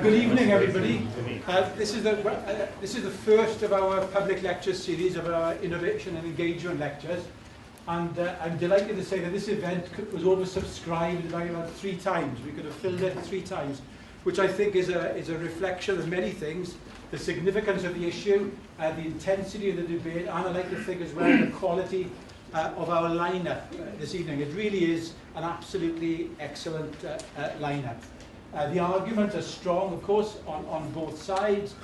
Good evening, everybody. This is the first of our public lecture series of our innovation and engagement lectures, and I'm delighted to say that this event was oversubscribed by about 3 times. We could have filled it 3 times, which I think is a reflection of many things: the significance of the issue, the intensity of the debate, and I like to think as well the quality of our lineup this evening. It really is an absolutely excellent lineup. The arguments are strong, of course, on both sides.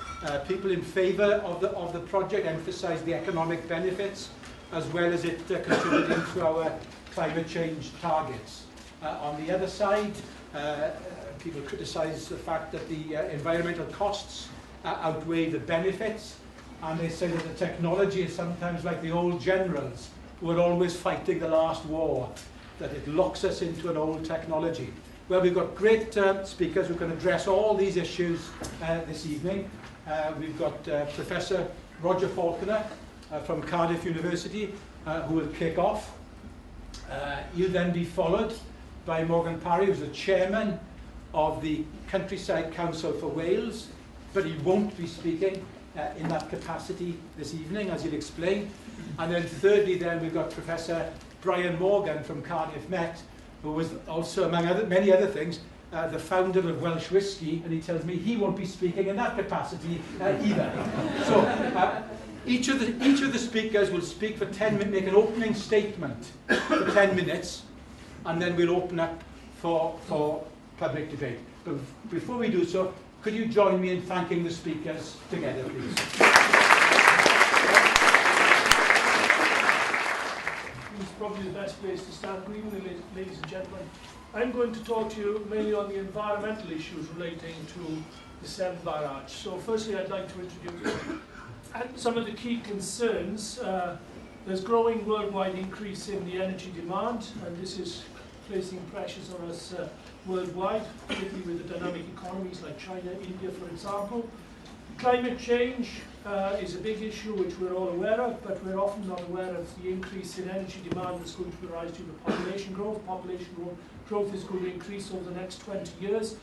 People in favour of the project emphasise the economic benefits, as well as it contributing to our climate change targets. On the other side, people criticise the fact that the environmental costs outweigh the benefits, and they say that the technology is sometimes like the old generals who are always fighting the last war, that it locks us into an old technology. Well, we've got great speakers who can address all these issues this evening. We've got Professor Roger Falconer from Cardiff University, who will kick off. He'll then be followed by Morgan Parry, who's the chairman of the Countryside Council for Wales, but he won't be speaking in that capacity this evening, as he'll explain. And then thirdly, then we've got Professor Brian Morgan from Cardiff Met, who was also, among many other things, the founder of Welsh Whisky, and he tells me he won't be speaking in that capacity either. So each of the speakers will speak for 10 minutes, make an opening statement for 10 minutes, and then we'll open up for public debate. But before we do so, could you join me in thanking the speakers together, please? It's probably the best place to start. Good evening, ladies and gentlemen. I'm going to talk to you mainly on the environmental issues relating to the Severn Barrage. So firstly, I'd like to introduce some of the key concerns. There's growing worldwide increase in the energy demand, and this is placing pressures on us worldwide, particularly with the dynamic economies like China, India, for example. Climate change is a big issue which we're all aware of, but we're often not aware of the increase in energy demand that's going to arise due to population growth. Population growth is going to increase over the next 20 years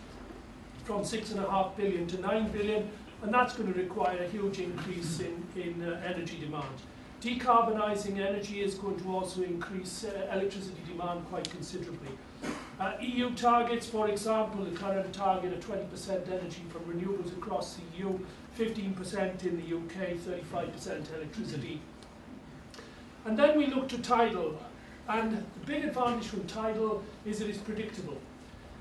from 6.5 billion to 9 billion, and that's going to require a huge increase in energy demand. Decarbonising energy is going to also increase electricity demand quite considerably. EU targets, for example, the current target of 20% energy from renewables across the EU, 15% in the UK, 35% electricity. And then we look to tidal, and the big advantage from tidal is that it's predictable.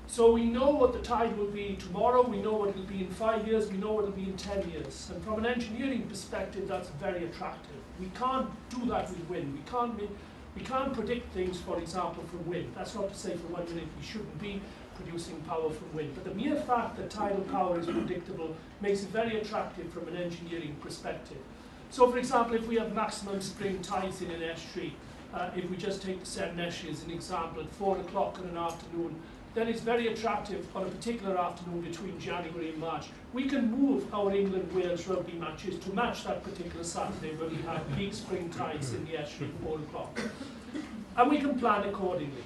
So we know what the tide will be tomorrow, we know what it will be in 5 years, we know what it will be in 10 years. And from an engineering perspective, that's very attractive. We can't do that with wind. We can't predict things, for example, from wind. That's not to say for 1 minute we shouldn't be producing power from wind. But the mere fact that tidal power is predictable makes it very attractive from an engineering perspective. So, for example, if we have maximum spring tides in an estuary, if we just take the Severn estuary as an example, at 4 o'clock in an afternoon, then it's very attractive on a particular afternoon between January and March. We can move our England-Wales rugby matches to match that particular Saturday where we have peak spring tides in the estuary at 4 o'clock. And we can plan accordingly.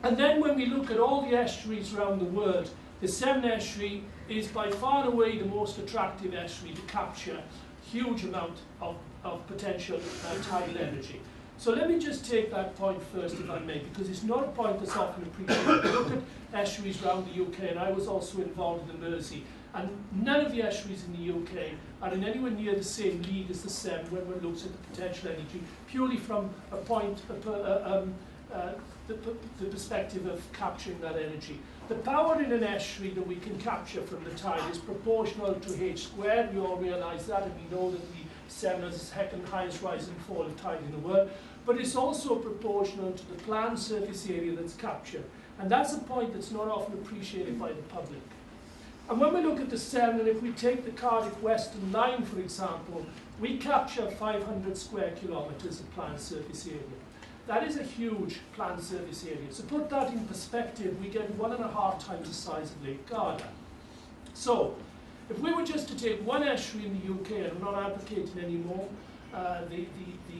And then when we look at all the estuaries around the world, the Severn estuary is by far and away the most attractive estuary to capture huge amount of potential tidal energy. So let me just take that point first, if I may, because it's not a point that's often appreciated. We look at estuaries around the UK, and I was also involved in the Mersey, and none of the estuaries in the UK are in anywhere near the same league as the Severn when one looks at the potential energy, purely from a point, the perspective of capturing that energy. The power in an estuary that we can capture from the tide is proportional to h squared. We all realise that, and we know that the Severn is the second highest rise and fall of tide in the world. But it's also proportional to the planned surface area that's captured. And that's a point that's not often appreciated by the public. And when we look at the Severn, and if we take the Cardiff Western Line, for example, we capture 500 square kilometres of planned surface area. That is a huge planned surface area. To put that in perspective, we get 1.5 times the size of Lake Garda. So, if we were just to take one estuary in the UK, and I'm not advocating any more, the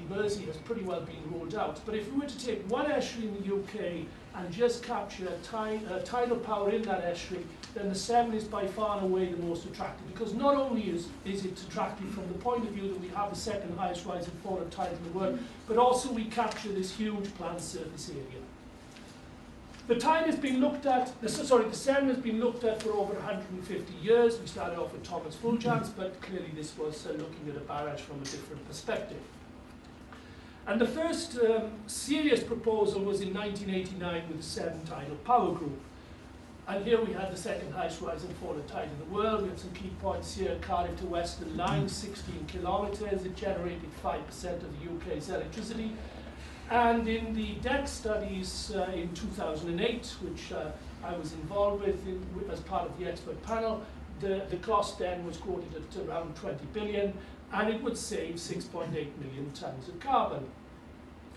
Mersey has pretty well been ruled out. But if we were to take one estuary in the UK and just capture tidal power in that estuary, then the Severn is by far and away the most attractive, because not only is it attractive from the point of view that we have the second highest rise and fall of tide in the world, but also we capture this huge plant surface area. The tide has been looked at, the Severn has been looked at for over 150 years. We started off with Thomas Fulchance, but clearly this was looking at a barrage from a different perspective. And the first serious proposal was in 1989 with the Severn Tidal Power Group. And here we had the second highest rise and fall of tide in the world. We have some key points here. Cardiff to Western Line, 16 kilometres. It generated 5% of the UK's electricity. And in the deck studies in 2008, which I was involved with as part of the expert panel, the cost then was quoted at around 20 billion, and it would save 6.8 million tonnes of carbon.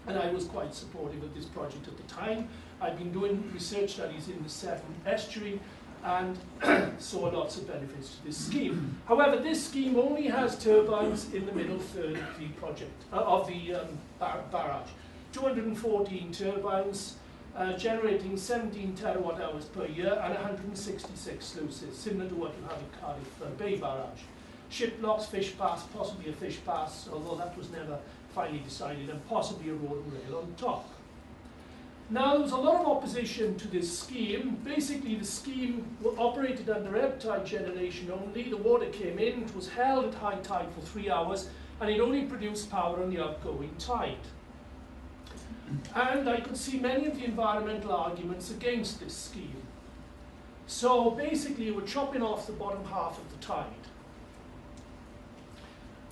And I was quite supportive of this project at the time. I've been doing research studies in the Severn estuary and saw lots of benefits to this scheme. However, this scheme only has turbines in the middle third of the project, of the barrage. 214 turbines, generating 17 terawatt hours per year and 166 sluices, similar to what you have at Cardiff Bay Barrage. Ship locks, fish pass, possibly a fish pass, although that was never finally decided, and possibly a road and rail on top. Now, there was a lot of opposition to this scheme. Basically, the scheme operated under ebb tide generation only. The water came in, it was held at high tide for 3 hours, and it only produced power on the outgoing tide. And I could see many of the environmental arguments against this scheme. So basically, we're chopping off the bottom half of the tide.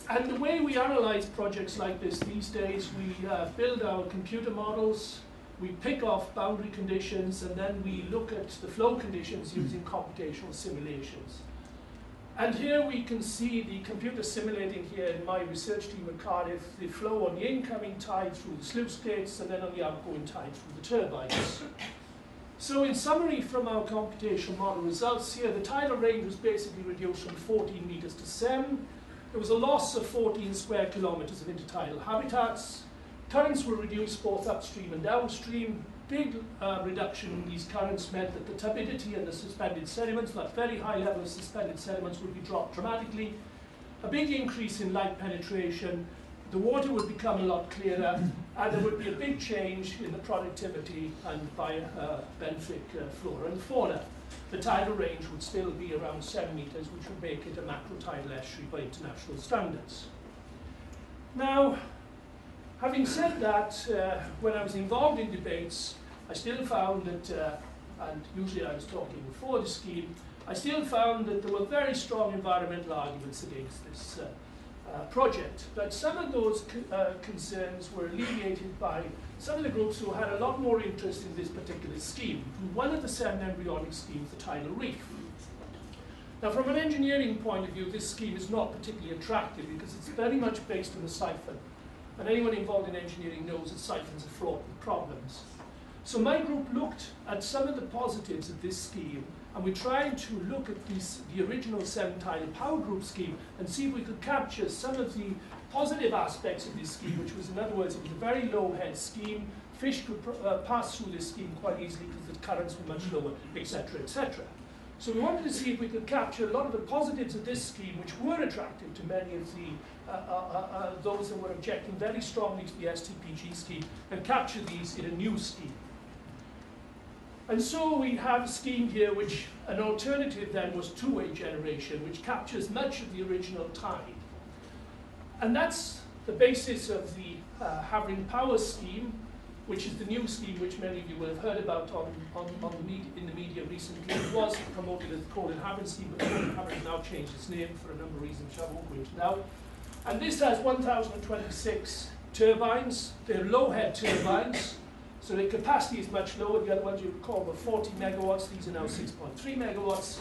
And the way we analyze projects like this these days, we build our computer models, we pick off boundary conditions, and then we look at the flow conditions using computational simulations. And here we can see the computer simulating here in my research team at Cardiff, the flow on the incoming tide through the sluice gates and then on the outgoing tide through the turbines. So in summary from our computational model results here, the tidal range was basically reduced from 14 meters to 7. There was a loss of 14 square kilometers of intertidal habitats. Currents were reduced both upstream and downstream. Big reduction in these currents meant that the turbidity and the suspended sediments, that very high level of suspended sediments, would be dropped dramatically. A big increase in light penetration. The water would become a lot clearer, and there would be a big change in the productivity and biobenefic flora and fauna. The tidal range would still be around 7 meters, which would make it a macro-tidal estuary by international standards. Now, having said that, when I was involved in debates, I still found that, and usually I was talking before the scheme, I still found that there were very strong environmental arguments against this project. But some of those concerns were alleviated by some of the groups who had a lot more interest in this particular scheme. One of the 7 embryonic schemes, the tidal reef. Now, from an engineering point of view, this scheme is not particularly attractive because it's very much based on a siphon. And anyone involved in engineering knows that siphons are fraught with problems. So my group looked at some of the positives of this scheme, and we tried to look at the original Severn Tidal Power Group scheme and see if we could capture some of the positive aspects of this scheme, which was, in other words, it was a very low head scheme. Fish could pass through this scheme quite easily because the currents were much lower, etc., etc. So we wanted to see if we could capture a lot of the positives of this scheme, which were attractive to many of the those that were objecting very strongly to the STPG scheme, and capture these in a new scheme. And so we have a scheme here which, an alternative then was two-way generation, which captures much of the original tide. And that's the basis of the Havering Power scheme, which is the new scheme which many of you will have heard about in the media recently. It was promoted as the Colin Havering scheme, but Colin Havering now changed its name for a number of reasons which I won't go into now. And this has 1,026 turbines. They're low-head turbines, so their capacity is much lower. The other ones you recall were 40 megawatts. These are now 6.3 megawatts.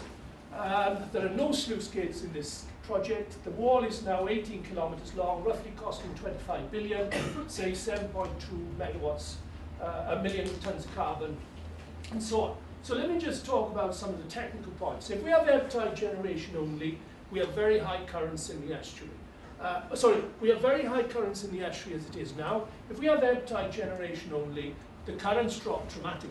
There are no sluice gates in this project. The wall is now 18 kilometers long, roughly costing 25 billion, say 7.2 megawatts, a million tons of carbon, and so on. So let me just talk about some of the technical points. If we have ebb tide generation only, we have very high currents in the estuary. we have very high currents in the estuary as it is now. If we have ebb tide generation only, the currents drop dramatically.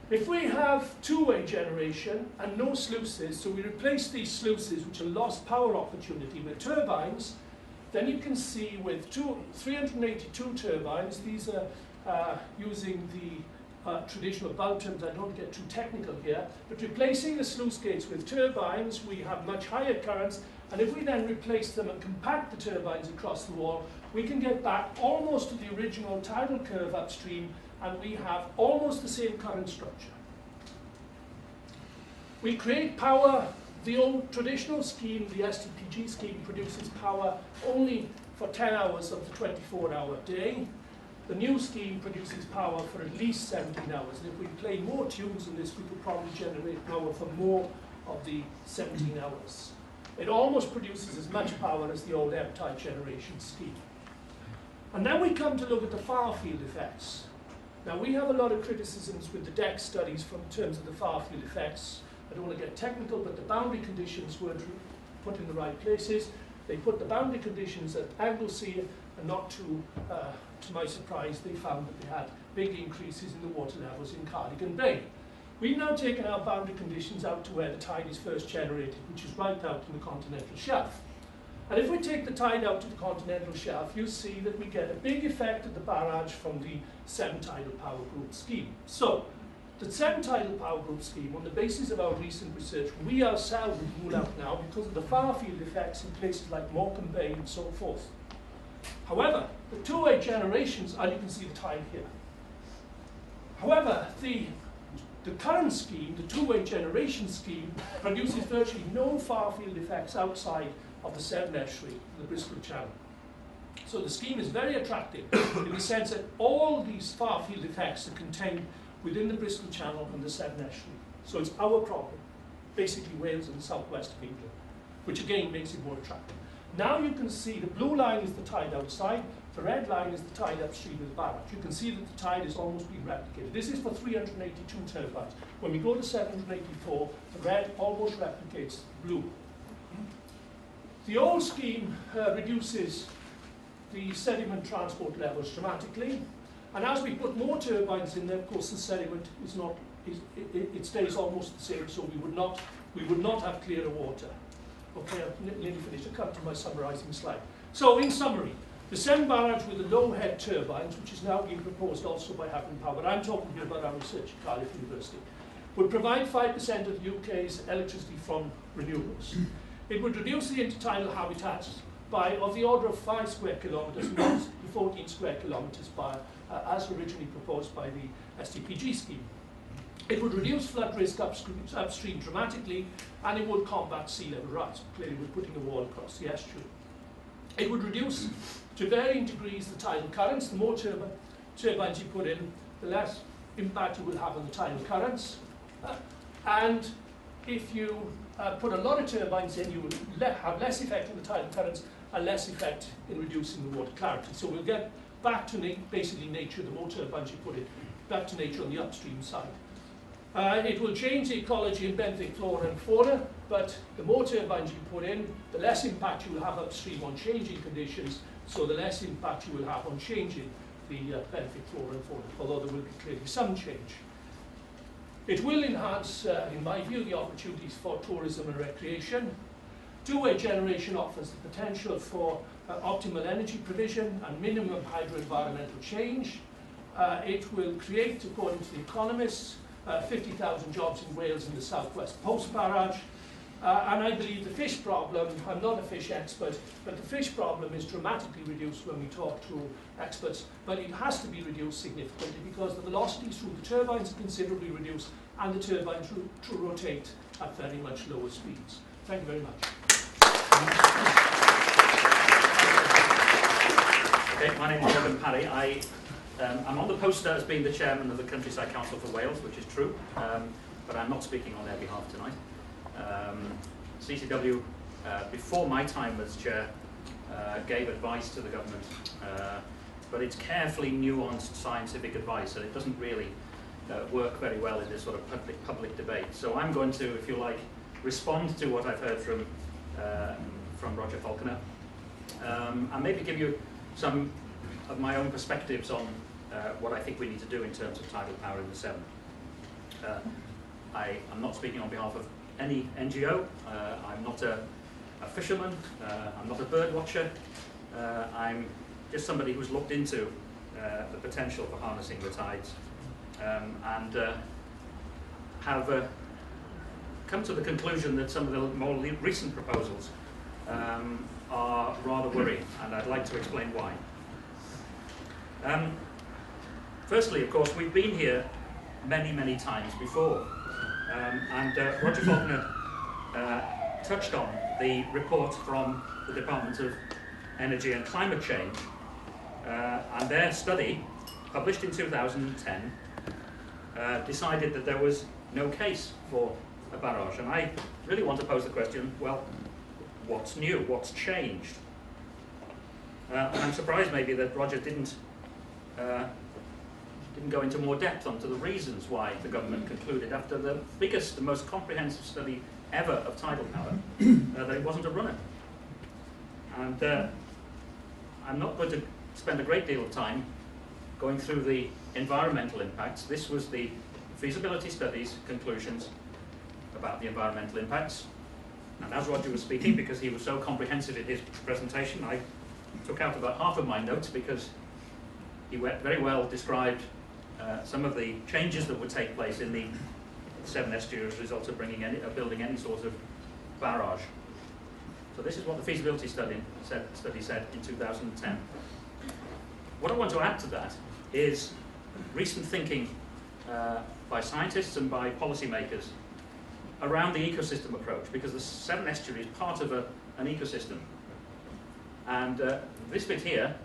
If we have two-way generation and no sluices, so we replace these sluices, which are lost power opportunity, with turbines, then you can see with 382 turbines, these are using the traditional bulb terms, I don't get too technical here, but replacing the sluice gates with turbines, we have much higher currents, and if we then replace them and compact the turbines across the wall, we can get back almost to the original tidal curve upstream, and we have almost the same current structure. We create power. The old traditional scheme, the STPG scheme, produces power only for 10 hours of the 24-hour day. The new scheme produces power for at least 17 hours. And if we play more tunes in this, we could probably generate power for more of the 17 hours. It almost produces as much power as the old ebb tide generation scheme. And then we come to look at the far field effects. Now, we have a lot of criticisms with the DEC studies in terms of the far field effects. I don't want to get technical, but the boundary conditions weren't put in the right places. They put the boundary conditions at Anglesey, and not to my surprise, they found that they had big increases in the water levels in Cardigan Bay. We've now taken our boundary conditions out to where the tide is first generated, which is right out in the continental shelf. And if we take the tide out to the continental shelf, you see that we get a big effect at the barrage from the Severn Tidal Power Group scheme. So, the Severn Tidal Power Group scheme, on the basis of our recent research, we ourselves would rule out now because of the far field effects in places like Morecambe Bay and so forth. However, the two-way generations, and you can see the tide here. However, the current scheme, the two-way generation scheme, produces virtually no far field effects outside of the Severn estuary, the Bristol Channel. So the scheme is very attractive in the sense that all these far field effects are contained within the Bristol Channel and the Severn estuary. So it's our problem, basically Wales and the southwest of England, which again makes it more attractive. Now you can see the blue line is the tide outside, the red line is the tide upstream of the barrage. You can see that the tide is almost being replicated. This is for 382 turbines. When we go to 784, the red almost replicates the blue. The old scheme reduces the sediment transport levels dramatically, and as we put more turbines in there, of course, the sediment is not, it stays almost the same, so we would not have clearer water. Okay, I've nearly finished. I'll come to my summarising slide. So, in summary, the Severn barrage with the low head turbines, which is now being proposed also by Having Power, but I'm talking here about our research at Cardiff University, would provide 5% of the UK's electricity from renewables. It would reduce the intertidal habitats by of the order of 5 square kilometres, not the 14 square kilometres as originally proposed by the STPG scheme. It would reduce flood risk upstream dramatically, and it would combat sea level rise. Clearly, we're putting a wall across the estuary. It would reduce, to varying degrees, the tidal currents. The more turbines you put in, the less impact you will have on the tidal currents. And if you put a lot of turbines in, you will have less effect on the tidal currents and less effect in reducing the water clarity. So we'll get back to basically nature, the more turbines you put in, back to nature on the upstream side. It will change the ecology and benthic flora and fauna, but the more turbines you put in, the less impact you will have upstream on changing conditions, so the less impact you will have on changing the benthic flora and fauna, although there will be clearly some change. It will enhance, in my view, the opportunities for tourism and recreation. Two-way generation offers the potential for optimal energy provision and minimum hydro-environmental change. It will create, according to the economists, 50,000 jobs in Wales and the southwest post-barrage. And I believe the fish problem, I'm not a fish expert, but the fish problem is dramatically reduced when we talk to experts, but it has to be reduced significantly because the velocities through the turbines are considerably reduced and the turbines rotate at very much lower speeds. Thank you very much. Okay, my name is Parry. I'm on the poster as being the chairman of the Countryside Council for Wales, which is true, but I'm not speaking on their behalf tonight. CCW, before my time as chair, gave advice to the government, but it's carefully nuanced scientific advice, and it doesn't really work very well in this sort of public debate. So I'm going to, if you like, respond to what I've heard from Roger Falconer, and maybe give you some of my own perspectives on what I think we need to do in terms of tidal power in the Severn. I am not speaking on behalf of any NGO. I'm not a fisherman. I'm not a bird watcher. I'm just somebody who's looked into the potential for harnessing the tides and have come to the conclusion that some of the more recent proposals are rather worrying, and I'd like to explain why. Firstly, of course, we've been here many, many times before, and Roger Falconer touched on the report from the Department of Energy and Climate Change, and their study, published in 2010, decided that there was no case for a barrage. And I really want to pose the question, well, what's new? What's changed? And I'm surprised maybe that Roger didn't go into more depth onto the reasons why the government concluded, after the biggest, the most comprehensive study ever of tidal power, that it wasn't a runner. And I'm not going to spend a great deal of time going through the environmental impacts. This was the feasibility study's conclusions about the environmental impacts. And as Roger was speaking, because he was so comprehensive in his presentation, I took out about half of my notes because he very well described some of the changes that would take place in the Severn estuary as a result of building any sort of barrage. So this is what the feasibility study said in 2010. What I want to add to that is recent thinking by scientists and by policymakers around the ecosystem approach, because the Severn estuary is part of an ecosystem. And this bit here,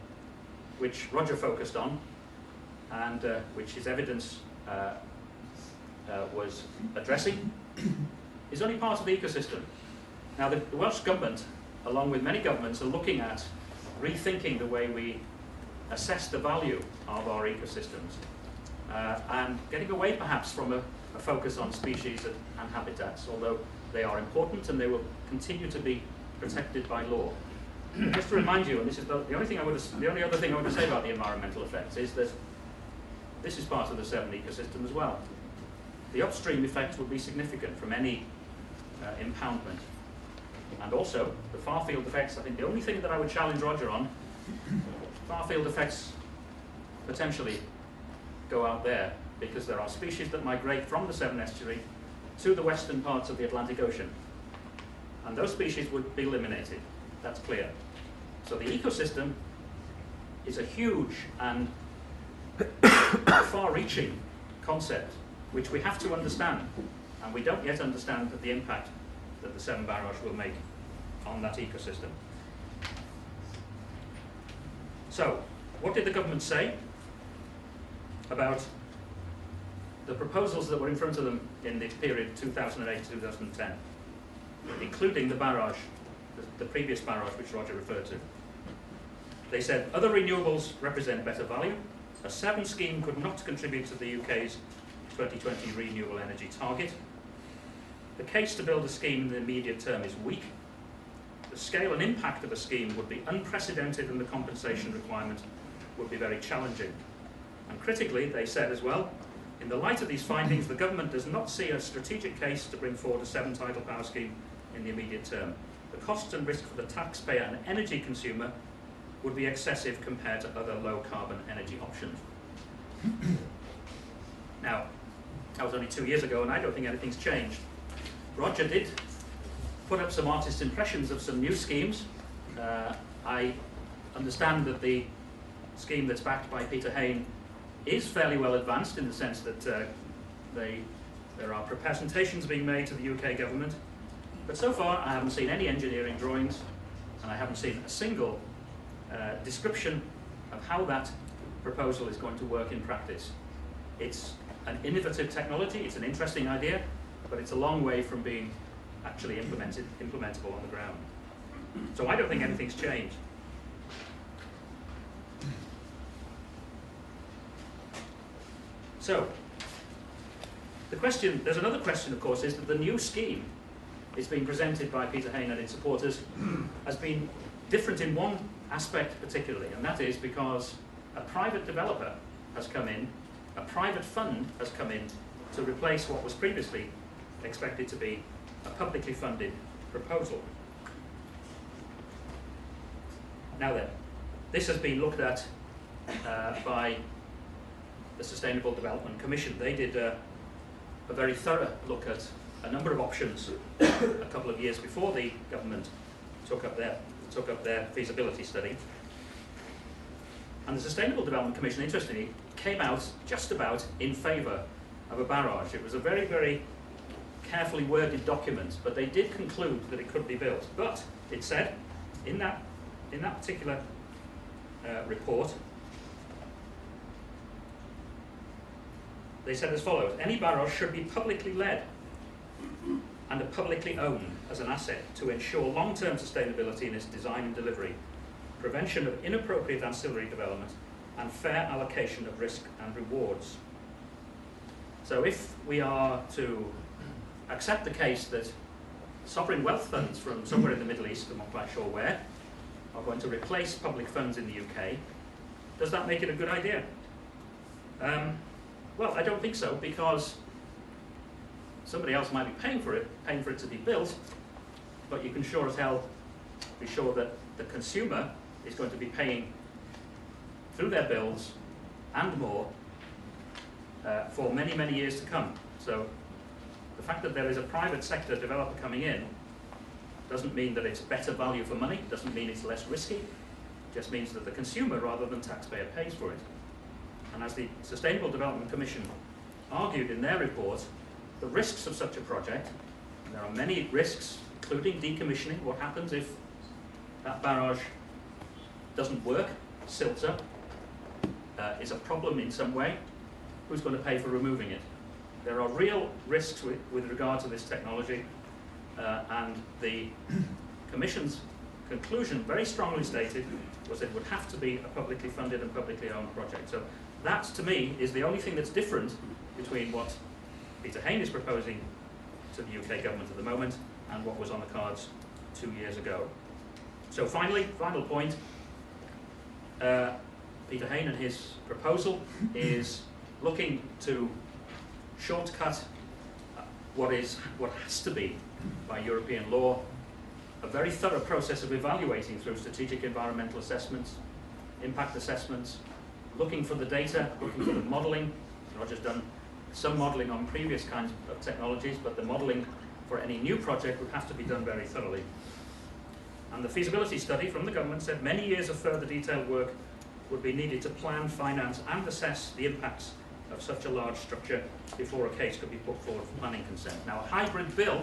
which Roger focused on, and which his evidence was addressing, is only part of the ecosystem. Now, the Welsh Government, along with many governments, are looking at rethinking the way we assess the value of our ecosystems and getting away perhaps from a focus on species and habitats, although they are important and they will continue to be protected by law. Just to remind you, and this is the only other thing I want to say about the environmental effects, is that this is part of the Severn ecosystem as well. The upstream effects would be significant from any impoundment. And also, the far-field effects, I think the only thing that I would challenge Roger on, far-field effects potentially go out there, because there are species that migrate from the Severn estuary to the western parts of the Atlantic Ocean. And those species would be eliminated, that's clear. So the ecosystem is a huge and far-reaching concept, which we have to understand, and we don't yet understand the impact that the Severn Barrage will make on that ecosystem. So, what did the government say about the proposals that were in front of them in the period 2008-2010, including the barrage, the previous barrage which Roger referred to? They said, other renewables represent better value. A Severn scheme could not contribute to the UK's 2020 renewable energy target. The case to build a scheme in the immediate term is weak. The scale and impact of a scheme would be unprecedented, and the compensation requirement would be very challenging. And critically, they said as well, in the light of these findings, the government does not see a strategic case to bring forward a Severn tidal power scheme in the immediate term. The costs and risk for the taxpayer and energy consumer would be excessive compared to other low-carbon energy options. Now, that was only 2 years ago, and I don't think anything's changed. Roger did put up some artist impressions of some new schemes. I understand that the scheme that's backed by Peter Hain is fairly well advanced, in the sense that there are presentations being made to the UK government. But so far, I haven't seen any engineering drawings, and I haven't seen a single description of how that proposal is going to work in practice. It's an innovative technology, it's an interesting idea, but it's a long way from being actually implementable on the ground. So I don't think anything's changed. So, there's another question, of course, is that the new scheme it's been presented by Peter Hain and its supporters has been different in one aspect particularly, and that is because a private developer has come in, a private fund has come in to replace what was previously expected to be a publicly funded proposal. Now then, this has been looked at by the Sustainable Development Commission. They did a very thorough look at a number of options a couple of years before the government took up their feasibility study. And the Sustainable Development Commission, interestingly, came out just about in favour of a barrage. It was a very, very carefully worded document, but they did conclude that it could be built. But it said in that particular report, they said as follows: any barrage should be publicly led and publicly owned as an asset to ensure long-term sustainability in its design and delivery, prevention of inappropriate ancillary development, and fair allocation of risk and rewards. So if we are to accept the case that sovereign wealth funds from somewhere in the Middle East, I'm not quite sure where, are going to replace public funds in the UK, does that make it a good idea? Well, I don't think so, because somebody else might be paying for it to be built, but you can sure as hell be sure that the consumer is going to be paying through their bills and more for many, many years to come. So the fact that there is a private sector developer coming in doesn't mean that it's better value for money, doesn't mean it's less risky, it just means that the consumer rather than taxpayer pays for it. And as the Sustainable Development Commission argued in their report, the risks of such a project, and there are many risks, including decommissioning. What happens if that barrage doesn't work, silts up, is a problem in some way? Who's going to pay for removing it? There are real risks with regard to this technology, and the Commission's conclusion, very strongly stated, was that it would have to be a publicly funded and publicly owned project. So that, to me, is the only thing that's different between what Peter Hain is proposing to the UK government at the moment and what was on the cards 2 years ago. So finally, final point, Peter Hain and his proposal is looking to shortcut what has to be, by European law, a very thorough process of evaluating through strategic environmental assessments, impact assessments, looking for the data, looking for the modelling. Roger's done some modelling on previous kinds of technologies, but the modelling for any new project would have to be done very thoroughly. And the feasibility study from the government said many years of further detailed work would be needed to plan, finance and assess the impacts of such a large structure before a case could be put forward for planning consent. Now, a hybrid bill,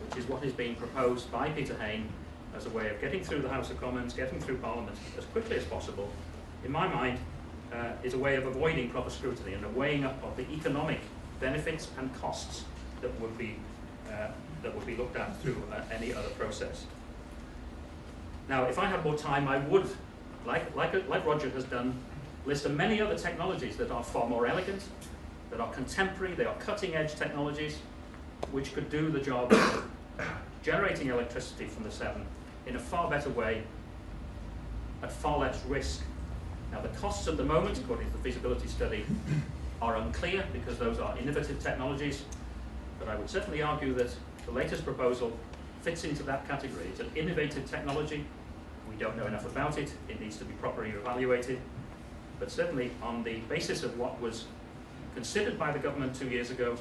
which is what is being proposed by Peter Hain as a way of getting through the House of Commons, getting through Parliament as quickly as possible, in my mind, is a way of avoiding proper scrutiny and a weighing up of the economic benefits and costs that would be looked at through any other process. Now, if I had more time, I would, like Roger has done, list of many other technologies that are far more elegant, that are contemporary, they are cutting-edge technologies, which could do the job of generating electricity from the Severn in a far better way, at far less risk. Now, the costs at the moment, according to the feasibility study, are unclear because those are innovative technologies, but I would certainly argue that the latest proposal fits into that category. It's an innovative technology. We don't know enough about it. It needs to be properly evaluated. But certainly on the basis of what was considered by the government 2 years ago,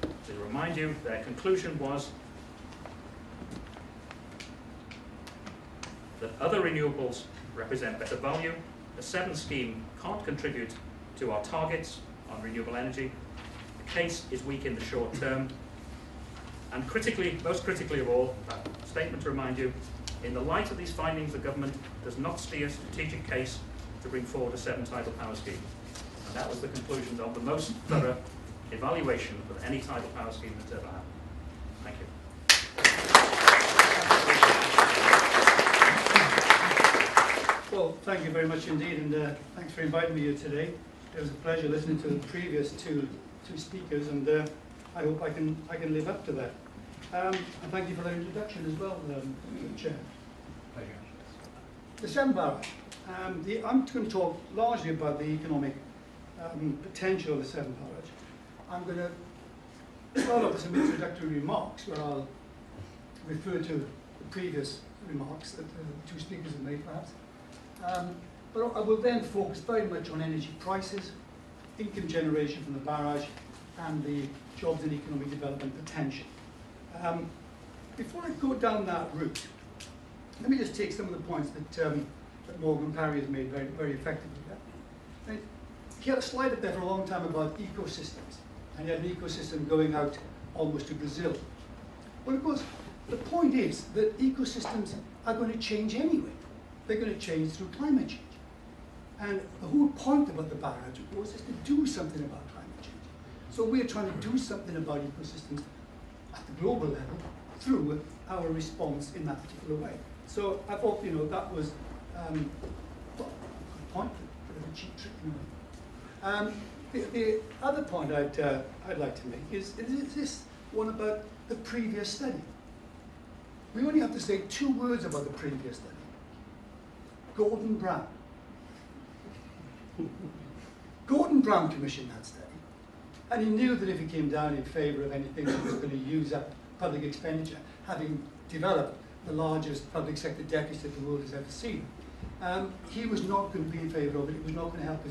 to remind you, their conclusion was that other renewables represent better value. The Severn scheme can't contribute to our targets on renewable energy. The case is weak in the short term. And critically, most critically of all, that statement to remind you, in the light of these findings, the government does not see a strategic case to bring forward a Severn Tidal Power Scheme. And that was the conclusion of the most thorough evaluation of any tidal power scheme that's ever happened. Thank you. Well, thank you very much indeed, and thanks for inviting me here today. It was a pleasure listening to the previous two speakers, and I hope I can live up to that. And thank you for that introduction as well, Chair. Pleasure. The Severn Barrage. I'm going to talk largely about the economic potential of the Severn Barrage. I'm going to start off with some introductory remarks where I'll refer to the previous remarks that the two speakers have made, perhaps. But I will then focus very much on energy prices, income generation from the barrage, and the jobs and economic development potential. Before I go down that route, let me just take some of the points that Morgan Parry has made very, very effectively. Yeah? He had a slide up there for a long time about ecosystems, and he had an ecosystem going out almost to Brazil. Well, of course, the point is that ecosystems are going to change anyway. They're going to change through climate change. And the whole point about the barrage, of course, is to do something about climate change. So we're trying to do something about ecosystems at the global level through our response in that particular way. So I thought, that was a good point, a bit of a cheap trick in a way. The other point I'd like to make is this one about the previous study. We only have to say 2 words about the previous study. Gordon Brown. Gordon Brown commissioned that study, and he knew that if he came down in favour of anything that was going to use up public expenditure, having developed the largest public sector deficit the world has ever seen, he was not going to be in favour of it. It was not going to help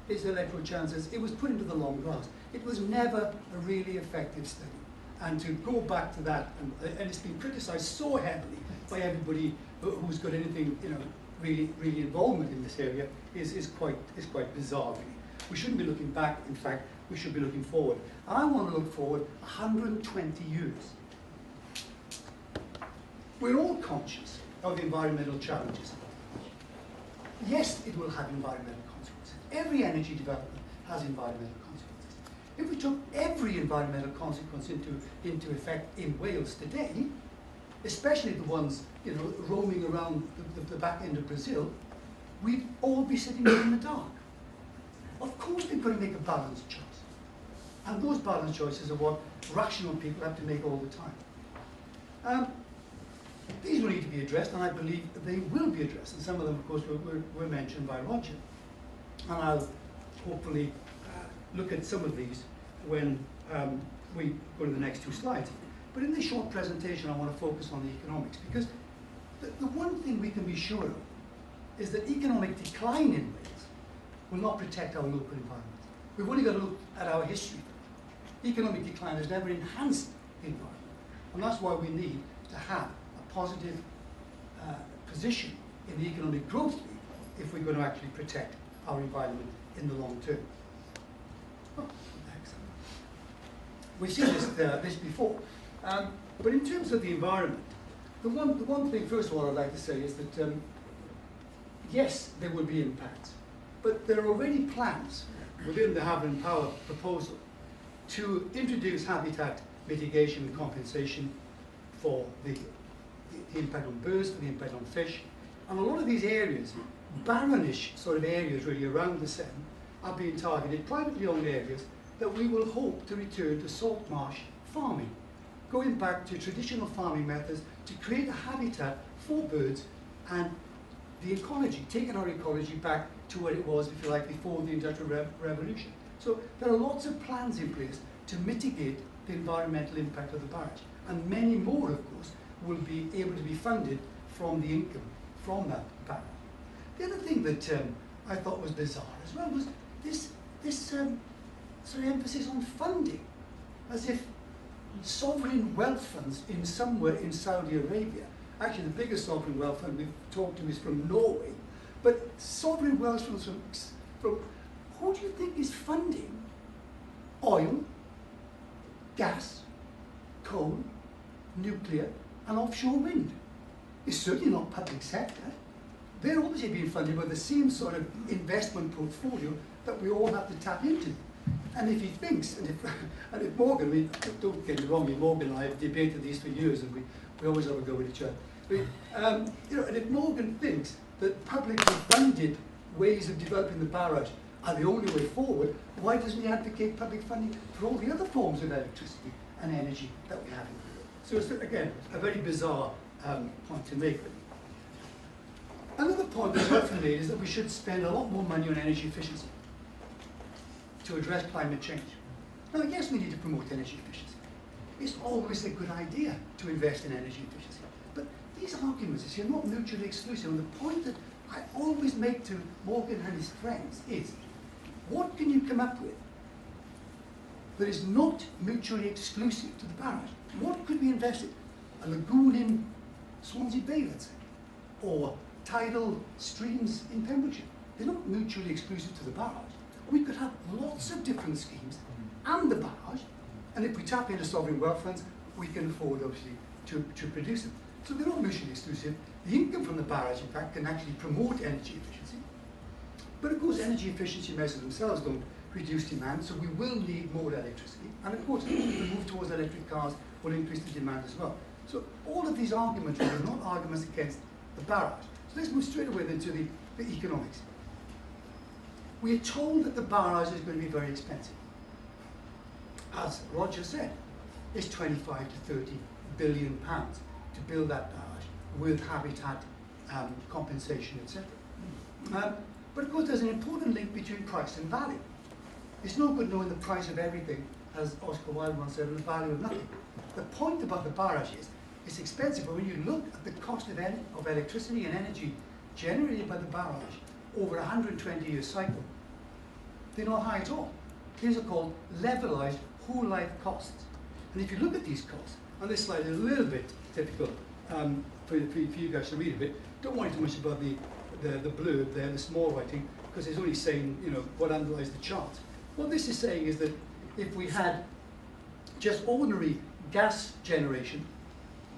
his electoral chances. It was put into the long grass. It was never a really effective study. And to go back to that, and it's been criticised so heavily by everybody who's got anything, really involvement in this area, is quite bizarre, really. We shouldn't be looking back. In fact, we should be looking forward. I want to look forward 120 years. We're all conscious of environmental challenges. Yes, it will have environmental consequences. Every energy development has environmental consequences. If we took every environmental consequence into effect in Wales today, especially the ones roaming around the back end of Brazil, we'd all be sitting here in the dark. Of course we've got to make a balanced choice. And those balanced choices are what rational people have to make all the time. These will need to be addressed, and I believe they will be addressed. And some of them, of course, were mentioned by Roger. And I'll hopefully look at some of these when we go to the next 2 slides. But in this short presentation, I want to focus on the economics, because the one thing we can be sure of is that economic decline in Wales will not protect our local environment. We've only got to look at our history. Economic decline has never enhanced the environment. And that's why we need to have a positive position in the economic growth league if we're going to actually protect our environment in the long term. Oh, excellent. We've seen this before. But in terms of the environment, the one thing, first of all, I'd like to say is that, yes, there will be impacts, but there are already plans within the Haven and Power proposal to introduce habitat mitigation and compensation for the impact on birds, for the impact on fish. And a lot of these areas, barrenish sort of areas really around the Severn, are being targeted, privately owned areas, that we will hope to return to salt marsh farming, going back to traditional farming methods to create a habitat for birds and the ecology, taking our ecology back to what it was, if you like, before the Industrial Revolution. So there are lots of plans in place to mitigate the environmental impact of the barrage. And many more, of course, will be able to be funded from the income from that barrage. The other thing that I thought was bizarre as well was this sort of emphasis on funding, as if sovereign wealth funds in somewhere in Saudi Arabia. Actually, the biggest sovereign wealth fund we've talked to is from Norway. But sovereign wealth funds from who do you think is funding oil, gas, coal, nuclear, and offshore wind? It's certainly not public sector. They're obviously being funded by the same sort of investment portfolio that we all have to tap into. And if he thinks, and if Morgan, I mean, don't get me wrong, Morgan and I have debated these for years, and we always have a go with each other. But, and if Morgan thinks that publicly funded ways of developing the barrage are the only way forward, why doesn't he advocate public funding for all the other forms of electricity and energy that we have. So it's, again, a very bizarre point to make. Another point that's often made is that we should spend a lot more money on energy efficiency to address climate change. Now, yes, we need to promote energy efficiency. It's always a good idea to invest in energy efficiency. But these arguments, you see, are not mutually exclusive. And the point that I always make to Morgan and his friends is, what can you come up with that is not mutually exclusive to the barrage? What could be invested? A lagoon in Swansea Bay, let's say, or tidal streams in Pembrokeshire. They're not mutually exclusive to the barrage. We could have lots of different schemes and the barrage, and if we tap into sovereign wealth funds, we can afford, obviously, to produce them. So they're not mutually exclusive. The income from the barrage, in fact, can actually promote energy efficiency. But of course, energy efficiency measures themselves don't reduce demand, so we will need more electricity. And of course, the move towards electric cars will increase the demand as well. So all of these arguments are not arguments against the barrage. So let's move straight away into the economics. We are told that the barrage is going to be very expensive. As Roger said, it's 25 to 30 billion pounds to build that barrage with habitat compensation, etc. But of course, there's an important link between price and value. It's no good knowing the price of everything, as Oscar Wilde once said, and the value of nothing. The point about the barrage is, it's expensive, but when you look at the cost of electricity and energy generated by the barrage over a 120-year cycle, they're not high at all. These are called levelized whole life costs. And if you look at these costs, and this slide is a little bit difficult for you guys to read a bit, don't worry too much about the blurb there, the small writing, because it's only saying, you know, what underlies the chart. What this is saying is that if we had just ordinary gas generation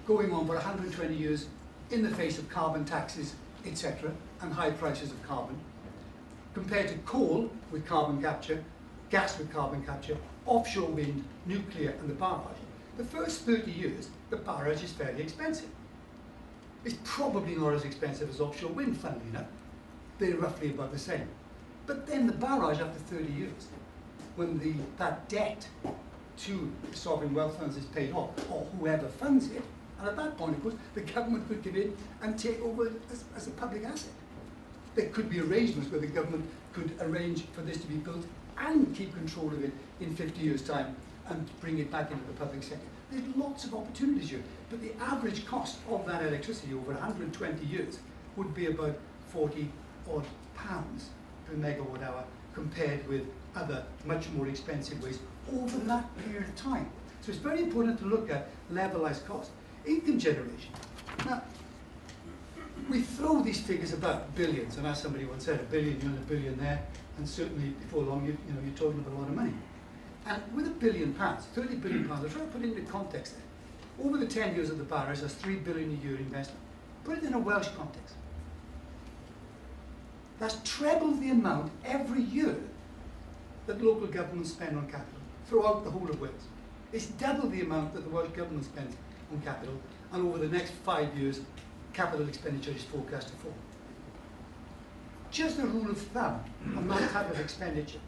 going on for 120 years in the face of carbon taxes, etc., and high prices of carbon, compared to coal with carbon capture, gas with carbon capture, offshore wind, nuclear, and the barrage, the first 30 years, the barrage is fairly expensive. It's probably not as expensive as offshore wind, funnily enough. They're roughly about the same. But then the barrage after 30 years, when that debt to sovereign wealth funds is paid off, or whoever funds it, and at that point, of course, the government could come in and take over as a public asset. There could be arrangements where the government could arrange for this to be built and keep control of it in 50 years' time and bring it back into the public sector. There's lots of opportunities here, but the average cost of that electricity over 120 years would be about 40 odd pounds per megawatt hour compared with other much more expensive ways over that period of time. So it's very important to look at levelized cost. Income generation. Now, we throw these figures about, billions, and as somebody once said, a billion here and a billion there, and certainly before long you're talking about a lot of money. And with £1 billion, 30 billion pounds, I'll try to put it into context there. Over the 10 years of the barrage, that's 3 billion a year investment. Put it in a Welsh context. That's treble the amount every year that local governments spend on capital throughout the whole of Wales. It's double the amount that the Welsh government spends on capital, and over the next 5 years, capital expenditure is forecast to fall. Just a rule of thumb on that type of expenditure.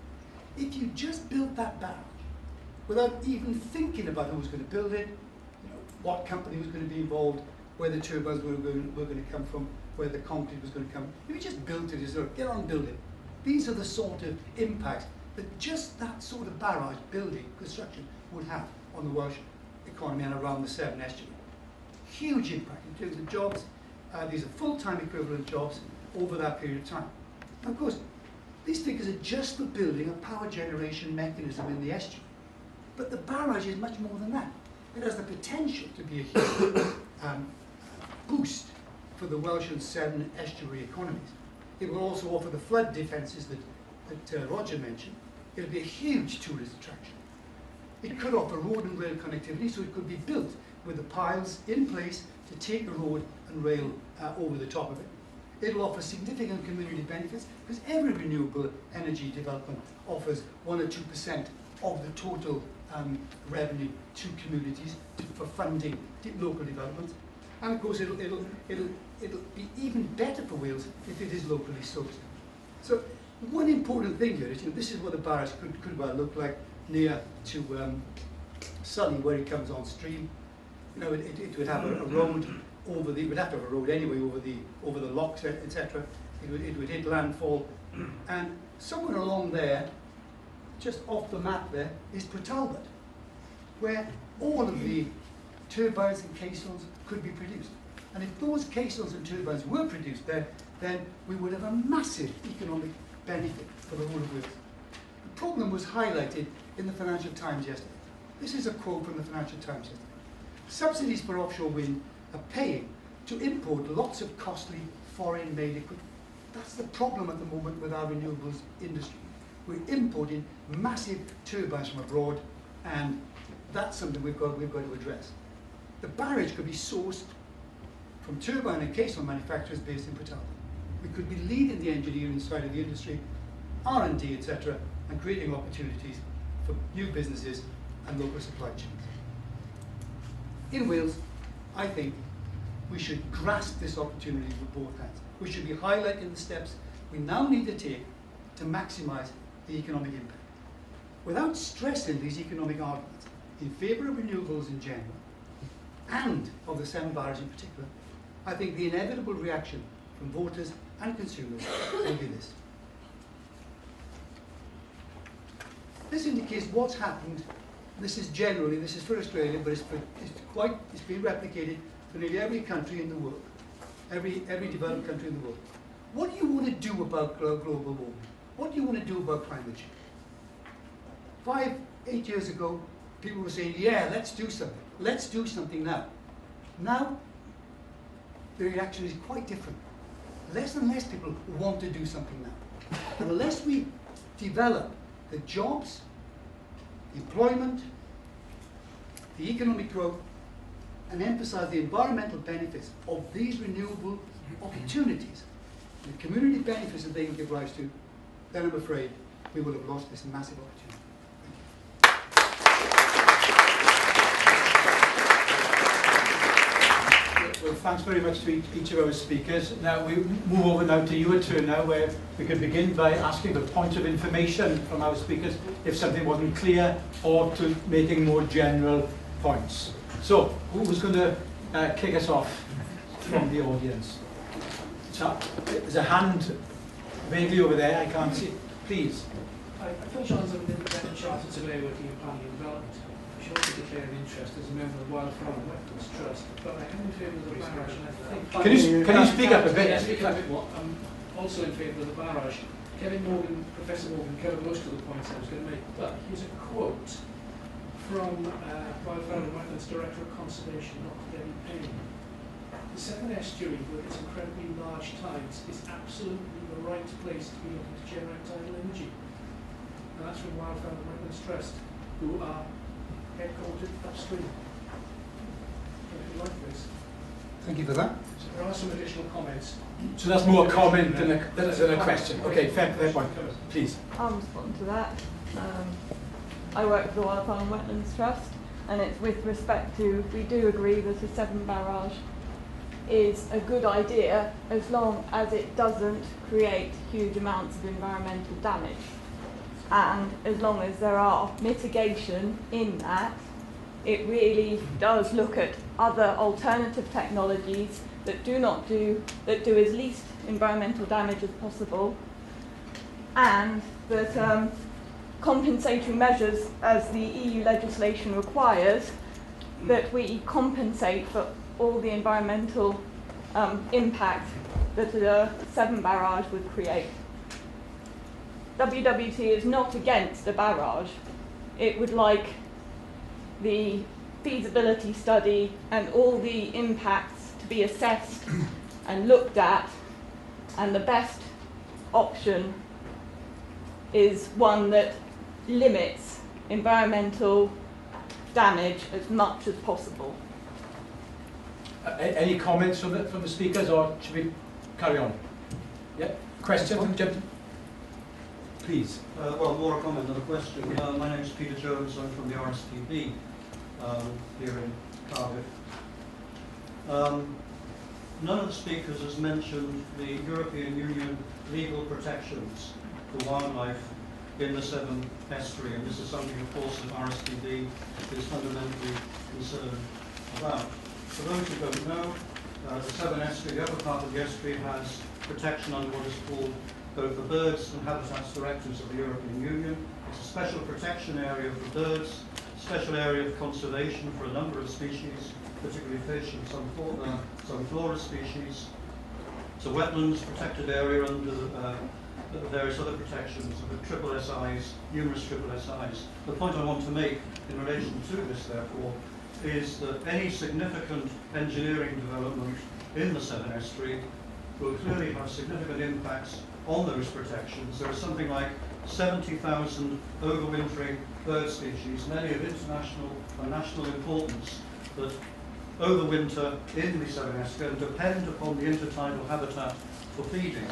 If you just built that barrage without even thinking about who was going to build it, what company was going to be involved, where the turbines were going to come from, where the concrete was going to come, if you just built it, get on building. These are the sort of impacts that just that sort of barrage building, construction, would have on the Welsh economy and around the Severn estuary. Huge impact in terms of jobs. These are full-time equivalent jobs over that period of time. Now, of course, these figures are just for building a power generation mechanism in the estuary. But the barrage is much more than that. It has the potential to be a huge boost for the Welsh and Severn estuary economies. It will also offer the flood defences that Roger mentioned. It will be a huge tourist attraction. It could offer road and rail connectivity, so it could be built with the piles in place to take a road and rail over the top of it. It will offer significant community benefits, because every renewable energy development offers 1 or 2% of the total revenue to communities for funding local development. And of course, it'll be even better for Wales if it is locally sourced. So one important thing here is, this is what the barrage could well look like near to suddenly where it comes on stream, you know, it would have a road over the, it would have to have a road anyway over the locks, etc. It would hit landfall, and somewhere along there, just off the map there, is Port Talbot, where all of the turbines and caissons could be produced. And if those caissons and turbines were produced there, then we would have a massive economic benefit for the whole of Wales. The problem was highlighted in the Financial Times yesterday. This is a quote from the Financial Times yesterday. Subsidies for offshore wind are paying to import lots of costly foreign-made equipment. That's the problem at the moment with our renewables industry. We're importing massive turbines from abroad, and that's something we've got to address. The barrage could be sourced from turbine and caisson manufacturers based in Port Talbot. We could be leading the engineering side of the industry, R&D, etc., and creating opportunities for new businesses and local supply chains. In Wales, I think we should grasp this opportunity with both hands. We should be highlighting the steps we now need to take to maximise the economic impact. Without stressing these economic arguments in favour of renewables in general, and of the Severn Barrage in particular, I think the inevitable reaction from voters and consumers will be this. This indicates what's happened. This is for Australia, but it's been replicated for nearly every country in the world, every developed country in the world. What do you want to do about global warming? What do you want to do about climate change? 5, 8 years ago, people were saying, yeah, let's do something. Let's do something now. Now, the reaction is quite different. Less and less people want to do something now. And unless we develop the jobs, the employment, the economic growth, and emphasize the environmental benefits of these renewable opportunities, the community benefits that they can give rise to, then I'm afraid we will have lost this massive opportunity. Well, thanks very much to each of our speakers. Now we move over now to your turn now, where we can begin by asking for points of information from our speakers if something wasn't clear, or to making more general points. So, who's going to kick us off from the audience? So, there's a hand vaguely over there, I can't see. Please. I feel John's an independent chartered surveyor working in planning and development. I should also declare an interest as a member of the Wildflower and Wetlands Trust, but I am in favour of the barrage, and I think... Can you speak up a bit? Yeah, speak up a bit more. I'm also in favour of the barrage. Professor Morgan covered most of the points I was going to make, but here's a quote from Wildflower and Wetlands Director of Conservation, Dr. Debbie Payne. The Severn Estuary, with its incredibly large tides, is absolutely the right place to be looking to generate tidal energy. And that's from Wildflower and Wetlands Trust, who are headquartered upstream. Like this. Thank you for that. So there are some additional comments. So that's more a comment than a question. Okay, fair point. Please. I'll respond to that. I work for the Wildflower and Wetlands Trust, and it's with respect to, we do agree that a Severn Barrage is a good idea as long as it doesn't create huge amounts of environmental damage. And as long as there are mitigation in that, it really does look at other alternative technologies that do as least environmental damage as possible, and that compensatory measures, as the EU legislation requires, that we compensate for all the environmental impact that a Severn Barrage would create. WWT is not against a barrage. It would like the feasibility study and all the impacts to be assessed and looked at, and the best option is one that limits environmental damage as much as possible. Any comments from the speakers, or should we carry on? Yeah, question from Jim? Please. Well, more a comment than a question. My name is Peter Jones. I'm from the RSTB here in Cardiff. None of the speakers has mentioned the European Union legal protections for wildlife in the Severn estuary, and this is something, of course, that RSPB is fundamentally concerned about. For those who don't know, the Severn estuary, the upper part of the estuary, has protection under what is called both the Birds and Habitats Directives of the European Union. It's a special protection area for birds, special area of conservation for a number of species, particularly fish and some flora species. It's a wetlands protected area under various other protections, the triple SIs, numerous triple SIs. The point I want to make in relation to this, therefore, is that any significant engineering development in the Severn estuary will clearly have significant impacts on those protections. There are something like 70,000 overwintering bird species, many of international and national importance, that overwinter in the Severn estuary and depend upon the intertidal habitat for feeding.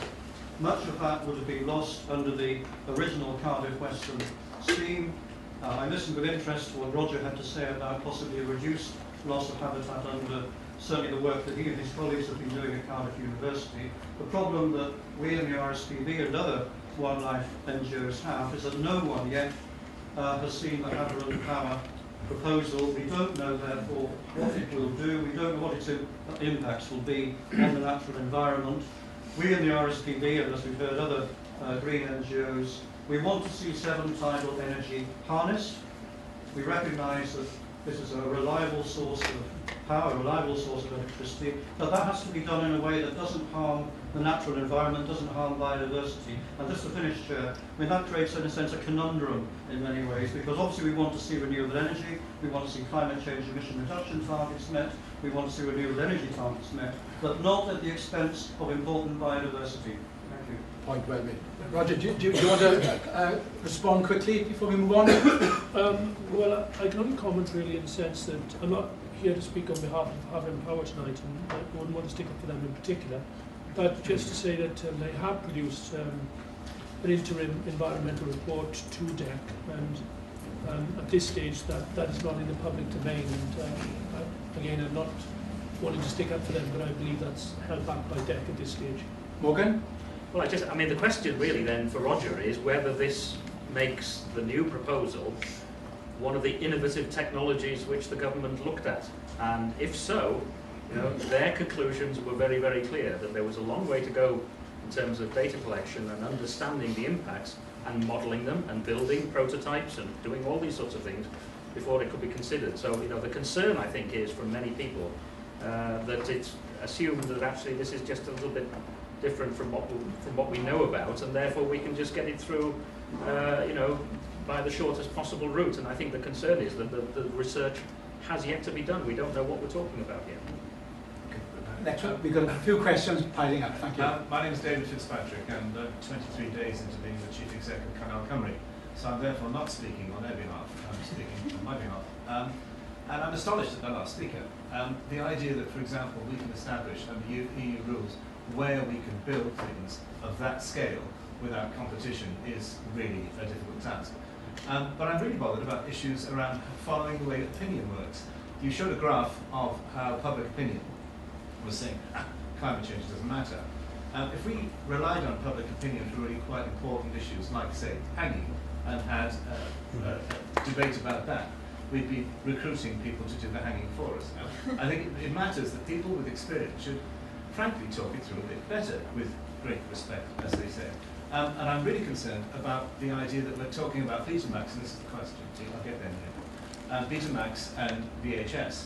Much of that would have been lost under the original Cardiff Western scheme. I listened with interest to what Roger had to say about possibly a reduced loss of habitat under certainly the work that he and his colleagues have been doing at Cardiff University. The problem that we in the RSPB and other wildlife NGOs have is that no one yet has seen the Haverland Power proposal. We don't know, therefore, what it will do. We don't know what its impacts will be on the natural environment. We in the RSPB, and as we've heard other green NGOs, we want to see Severn tidal energy harnessed. We recognise that this is a reliable source of power, a reliable source of electricity, but that has to be done in a way that doesn't harm the natural environment, doesn't harm biodiversity. And just to finish, Chair, I mean, that creates, in a sense, a conundrum in many ways, because obviously we want to see renewable energy, we want to see climate change emission reduction targets met, we want to see renewable energy targets met, but not at the expense of important biodiversity. Thank you. Point well made. Roger, do you want to respond quickly before we move on? Well, I can only comment really in the sense that I'm not here to speak on behalf of Haverland Power tonight, and I wouldn't want to stick up for them in particular, but just to say that they have produced an interim environmental report to DEC, and at this stage that is not in the public domain, and again, I'm not wanting to stick up for them, but I believe that's held back by DEC at this stage. Morgan? Well, I mean, the question really then for Roger is whether this makes the new proposal one of the innovative technologies which the government looked at. And if so, you know, their conclusions were very, very clear that there was a long way to go in terms of data collection and understanding the impacts and modelling them and building prototypes and doing all these sorts of things before it could be considered. So, you know, the concern, I think, is from many people that it's assumed that actually this is just a little bit different from what we know about, and therefore we can just get it through, you know, by the shortest possible route. And I think the concern is that the research has yet to be done. We don't know what we're talking about yet. Next one, we've got a few questions piling up. Thank you. My name is David Fitzpatrick, and 23 days into being the Chief Exec of Canal Cymru, so I'm therefore not speaking on their behalf, I'm speaking on my behalf. And I'm astonished at the last speaker. The idea that, for example, we can establish under EU rules where we can build things of that scale without competition is really a difficult task. But I'm really bothered about issues around following the way opinion works. You showed a graph of how public opinion was saying climate change doesn't matter. If we relied on public opinion for really quite important issues like, say, hanging, and had a debate about that, we'd be recruiting people to do the hanging for us. I think it matters that people with experience should frankly talk it through a bit better with great respect, as they say. And I'm really concerned about the idea that we're talking about Betamax, and this is the question, I'll get there in a minute, Betamax and VHS.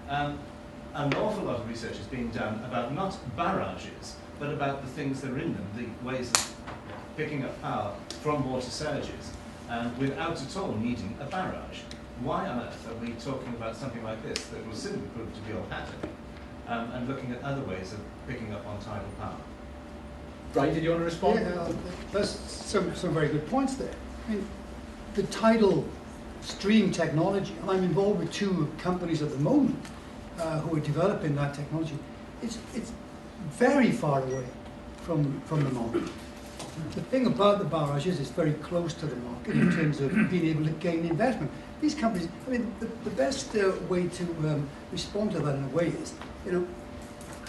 An awful lot of research is being done about not barrages, but about the things that are in them, the ways of picking up power from water surges, without at all needing a barrage. Why on earth are we talking about something like this that will simply prove to be old hat, and looking at other ways of picking up on tidal power? Brian, did you want to respond? Yeah, there's some very good points there. I mean, the tidal stream technology, and I'm involved with two companies at the moment who are developing that technology. It's very far away from the market. The thing about the barrage is it's very close to the market in terms of being able to gain investment. These companies, I mean, the best way to respond to that in a way is, you know,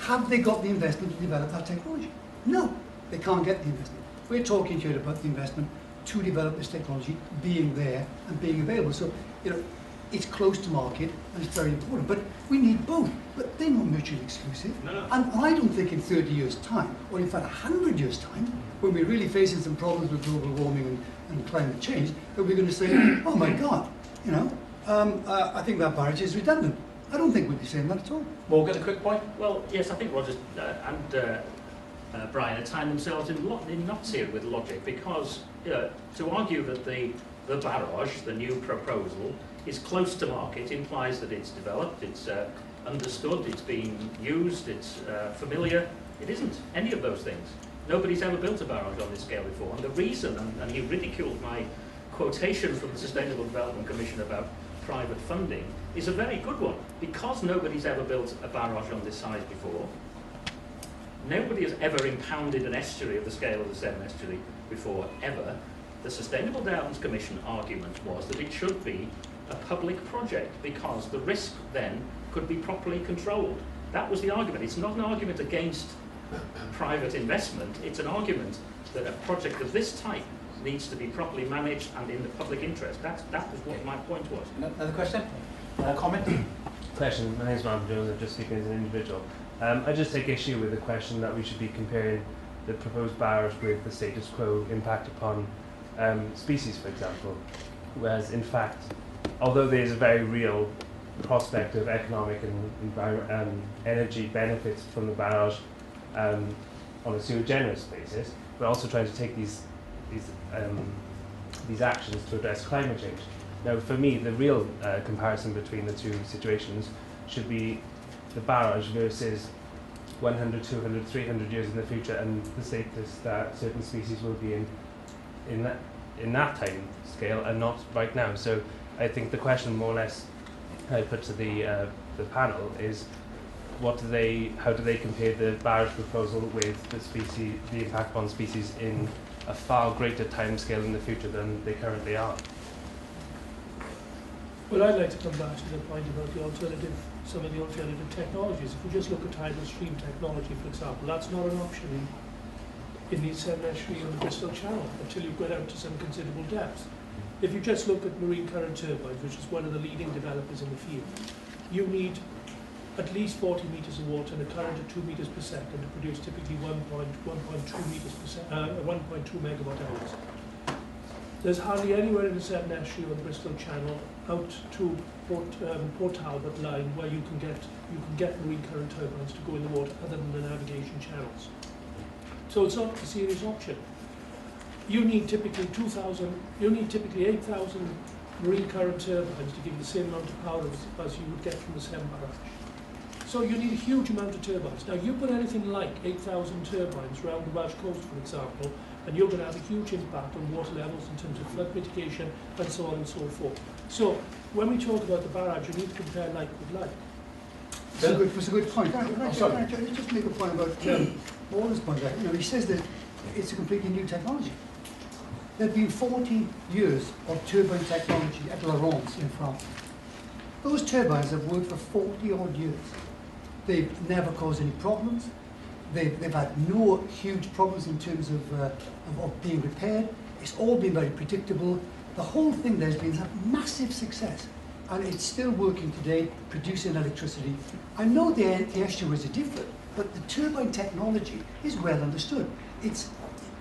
have they got the investment to develop that technology? No, they can't get the investment. We're talking to you about the investment to develop this technology being there and being available. So, you know, it's close to market and it's very important. But we need both. But they're not mutually exclusive. No. And I don't think in 30 years' time, or in fact 100 years' time, when we're really facing some problems with global warming and climate change, that we're going to say, oh my God, you know, I think that barrage is redundant. I don't think we'd be saying that at all. Morgan, a quick point? Well, yes, I think Roger and Brian are tying themselves in knots here with logic, because to argue that the barrage, the new proposal, is close to market implies that it's developed, it's understood, it's being used, it's familiar. It isn't any of those things. Nobody's ever built a barrage on this scale before. And the reason, and he ridiculed my quotation from the Sustainable Development Commission about private funding, is a very good one. Because nobody's ever built a barrage on this size before, nobody has ever impounded an estuary of the scale of the Severn estuary before, ever. The Sustainable Development Commission argument was that it should be a public project because the risk then could be properly controlled. That was the argument. It's not an argument against private investment, it's an argument that a project of this type needs to be properly managed and in the public interest. That was what my point was. Another question? Comment? Question. My name is Martin Jones. I'm just speaking as an individual. I just take issue with the question that we should be comparing the proposed barrage with the status quo impact upon species, for example. Whereas, in fact, although there is a very real prospect of economic and energy benefits from the barrage on a sui generis basis, we're also trying to take these actions to address climate change. Now, for me, the real comparison between the two situations should be the barrage versus 100, 200, 300 years in the future, and the status that certain species will be in that time scale, and not right now. So, I think the question, more or less, I put to the panel is, how do they compare the barrage proposal with the impact on species in a far greater time scale in the future than they currently are? Well, I'd like to come back to the point about some of the alternative technologies. If we just look at tidal stream technology, for example, that's not an option in the Severn estuary and the Bristol Channel until you get out to some considerable depth. If you just look at marine current turbines, which is one of the leading developers in the field, you need at least 40 metres of water and a current of 2 metres per second to produce typically 1.2 meters per second, 1.2 megawatt hours. There's hardly anywhere in the Severn estuary or the Bristol Channel out to Port Talbot line where you can get marine current turbines to go in the water other than the navigation channels. So it's not a serious option. You need typically 8,000 marine current turbines to give you the same amount of power as you would get from the Severn barrage. So you need a huge amount of turbines. Now you put anything like 8,000 turbines around the Welsh coast, for example, and you're going to have a huge impact on water levels in terms of flood mitigation and so on and so forth. So when we talk about the barrage, you need to compare like with like. It's a good point. Can I just make a point about Warren's point there? You know, he says that it's a completely new technology. There have been 40 years of turbine technology at La Rance in France. Those turbines have worked for 40 odd years. They've never caused any problems. They've had no huge problems in terms of being repaired. It's all been very predictable. The whole thing there has been a massive success. And it's still working today, producing electricity. I know the estuaries are different, but the turbine technology is well understood.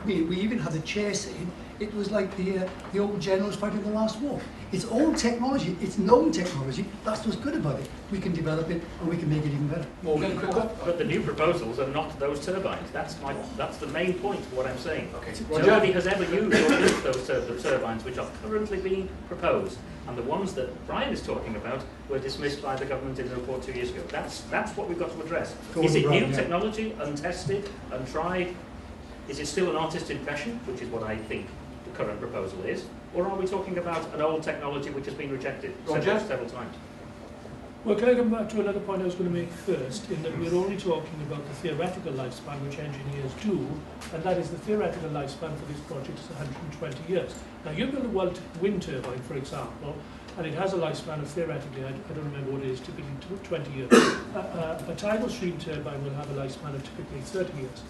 We even had the chair saying it was like the old generals fighting the last war. It's old technology, it's known technology, that's what's good about it. We can develop it and we can make it even better. Morgan, quick one. But the new proposals are not those turbines. That's the main point of what I'm saying. Okay. Nobody has ever used or built those turbines which are currently being proposed. And the ones that Brian is talking about were dismissed by the government in the report 2 years ago. That's what we've got to address. Is it new technology, untested, untried? Is it still an artist's impression, which is what I think the current proposal is? Or are we talking about an old technology which has been rejected several times? Well, can I come back to another point I was going to make first, in that we're only talking about the theoretical lifespan, which engineers do, and that is the theoretical lifespan for this project is 120 years. Now, you build a wind turbine, for example, and it has a lifespan of theoretically, I don't remember what it is, typically 20 years. A tidal stream turbine will have a lifespan of typically 30 years.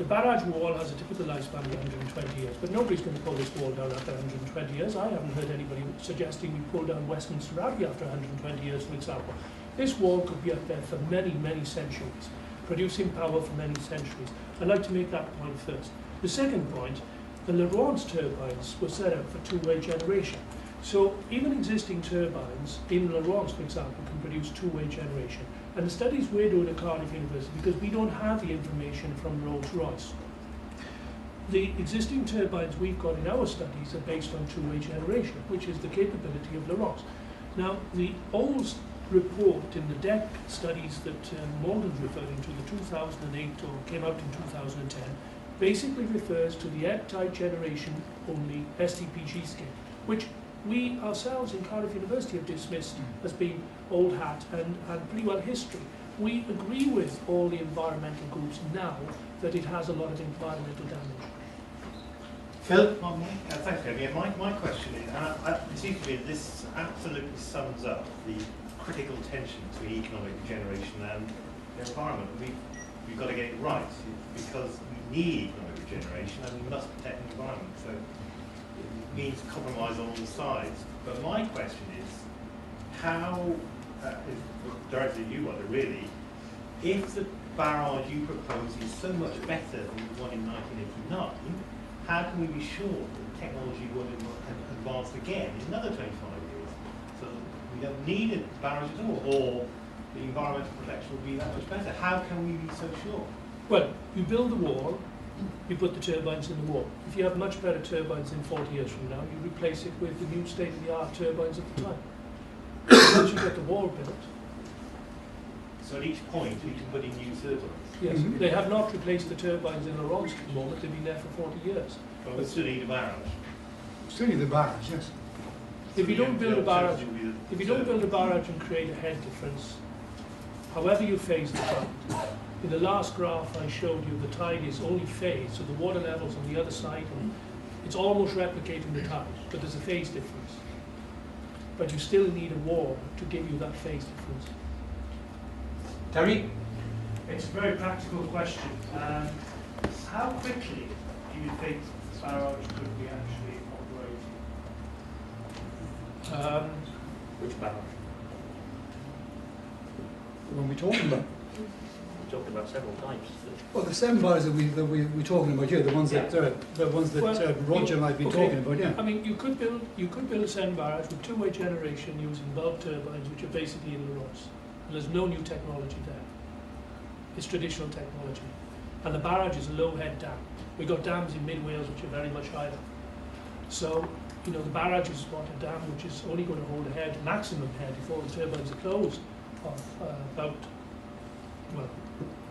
The barrage wall has a typical lifespan of 120 years, but nobody's going to pull this wall down after 120 years. I haven't heard anybody suggesting we pull down Westminster Abbey after 120 years, for example. This wall could be up there for many, many centuries, producing power for many centuries. I'd like to make that point first. The second point, the Laurence turbines were set up for two-way generation. So even existing turbines in Laurence, for example, can produce two-way generation. And the studies we're doing at Cardiff University, because we don't have the information from Rolls-Royce, the existing turbines we've got in our studies are based on two-way generation, which is the capability of Laurence. Now, the old report in the DEC studies that Morgan's referring to, the 2008 or came out in 2010, basically refers to the ebb-tide generation only STPG scheme, which we ourselves in Cardiff University have dismissed as being old hat and pretty well history. We agree with all the environmental groups now that it has a lot of environmental damage. Phil? Thanks, Gary. Yeah, my question is, it seems to me that this absolutely sums up the critical tension between economic regeneration and the environment. We've got to get it right, because we need economic regeneration and we must protect the environment. So it means compromise on all sides. But my question is, how, directly you wonder really, if the barrage you propose is so much better than the one in 1989, how can we be sure that the technology will advance again in another 25 years? So we don't need a barrage at all, or the environmental protection will be that much better. How can we be so sure? Well, you build the wall, you put the turbines in the wall. If you have much better turbines in 40 years from now, you replace it with the new state-of-the-art turbines at the time. Once you get the wall built. So at each point we can put in new turbines? Yes, they have not replaced the turbines in Laurence at the moment. They've been there for 40 years. But we still need a barrage. Still need the barrage, yes. If you don't build a barrage, the if you don't build a barrage and create a head difference, however you phase the tide, in the last graph I showed you, the tide is only phased, so the water level's on the other side, and it's almost replicating the tide, but there's a phase difference. But you still need a wall to give you that phase difference. Terry? It's a very practical question. How quickly do you think the barrage could be actually operating? Which barrage? What are we talking about? We've talked about several types. Well, the 7 barrages that we're talking about here, the ones that Roger might be talking about, yeah. I mean, you could build a 7 barrage with two-way generation using bulb turbines, which are basically in Laurence. And there's no new technology there. It's traditional technology. And the barrage is a low-head dam. We've got dams in mid-Wales which are very much higher. So, you know, the barrage is what a dam which is only going to hold a head, maximum head, if all the turbines are closed, of about, well,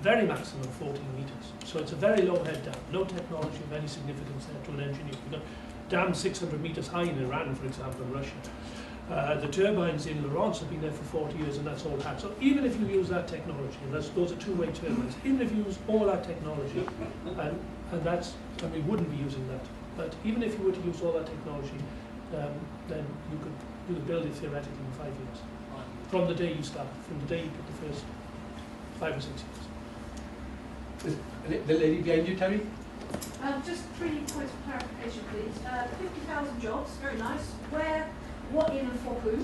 very maximum 14 metres. So it's a very low-head dam. No technology of any significance there to an engineer. We've got dams 600 metres high in Iran, for example, in Russia. The turbines in Laurence have been there for 40 years, and that's all it had. So even if you use that technology, and those are two-way turbines, even if you use all that technology, and we wouldn't be using that, but even if you were to use all that technology, then you could build it theoretically in 5 years. From the day you start, from the day you put the first 5 or 6 years. The lady behind you, Terry? Just 3 points of clarification, please. 50,000 jobs, very nice. Where? What in and for who?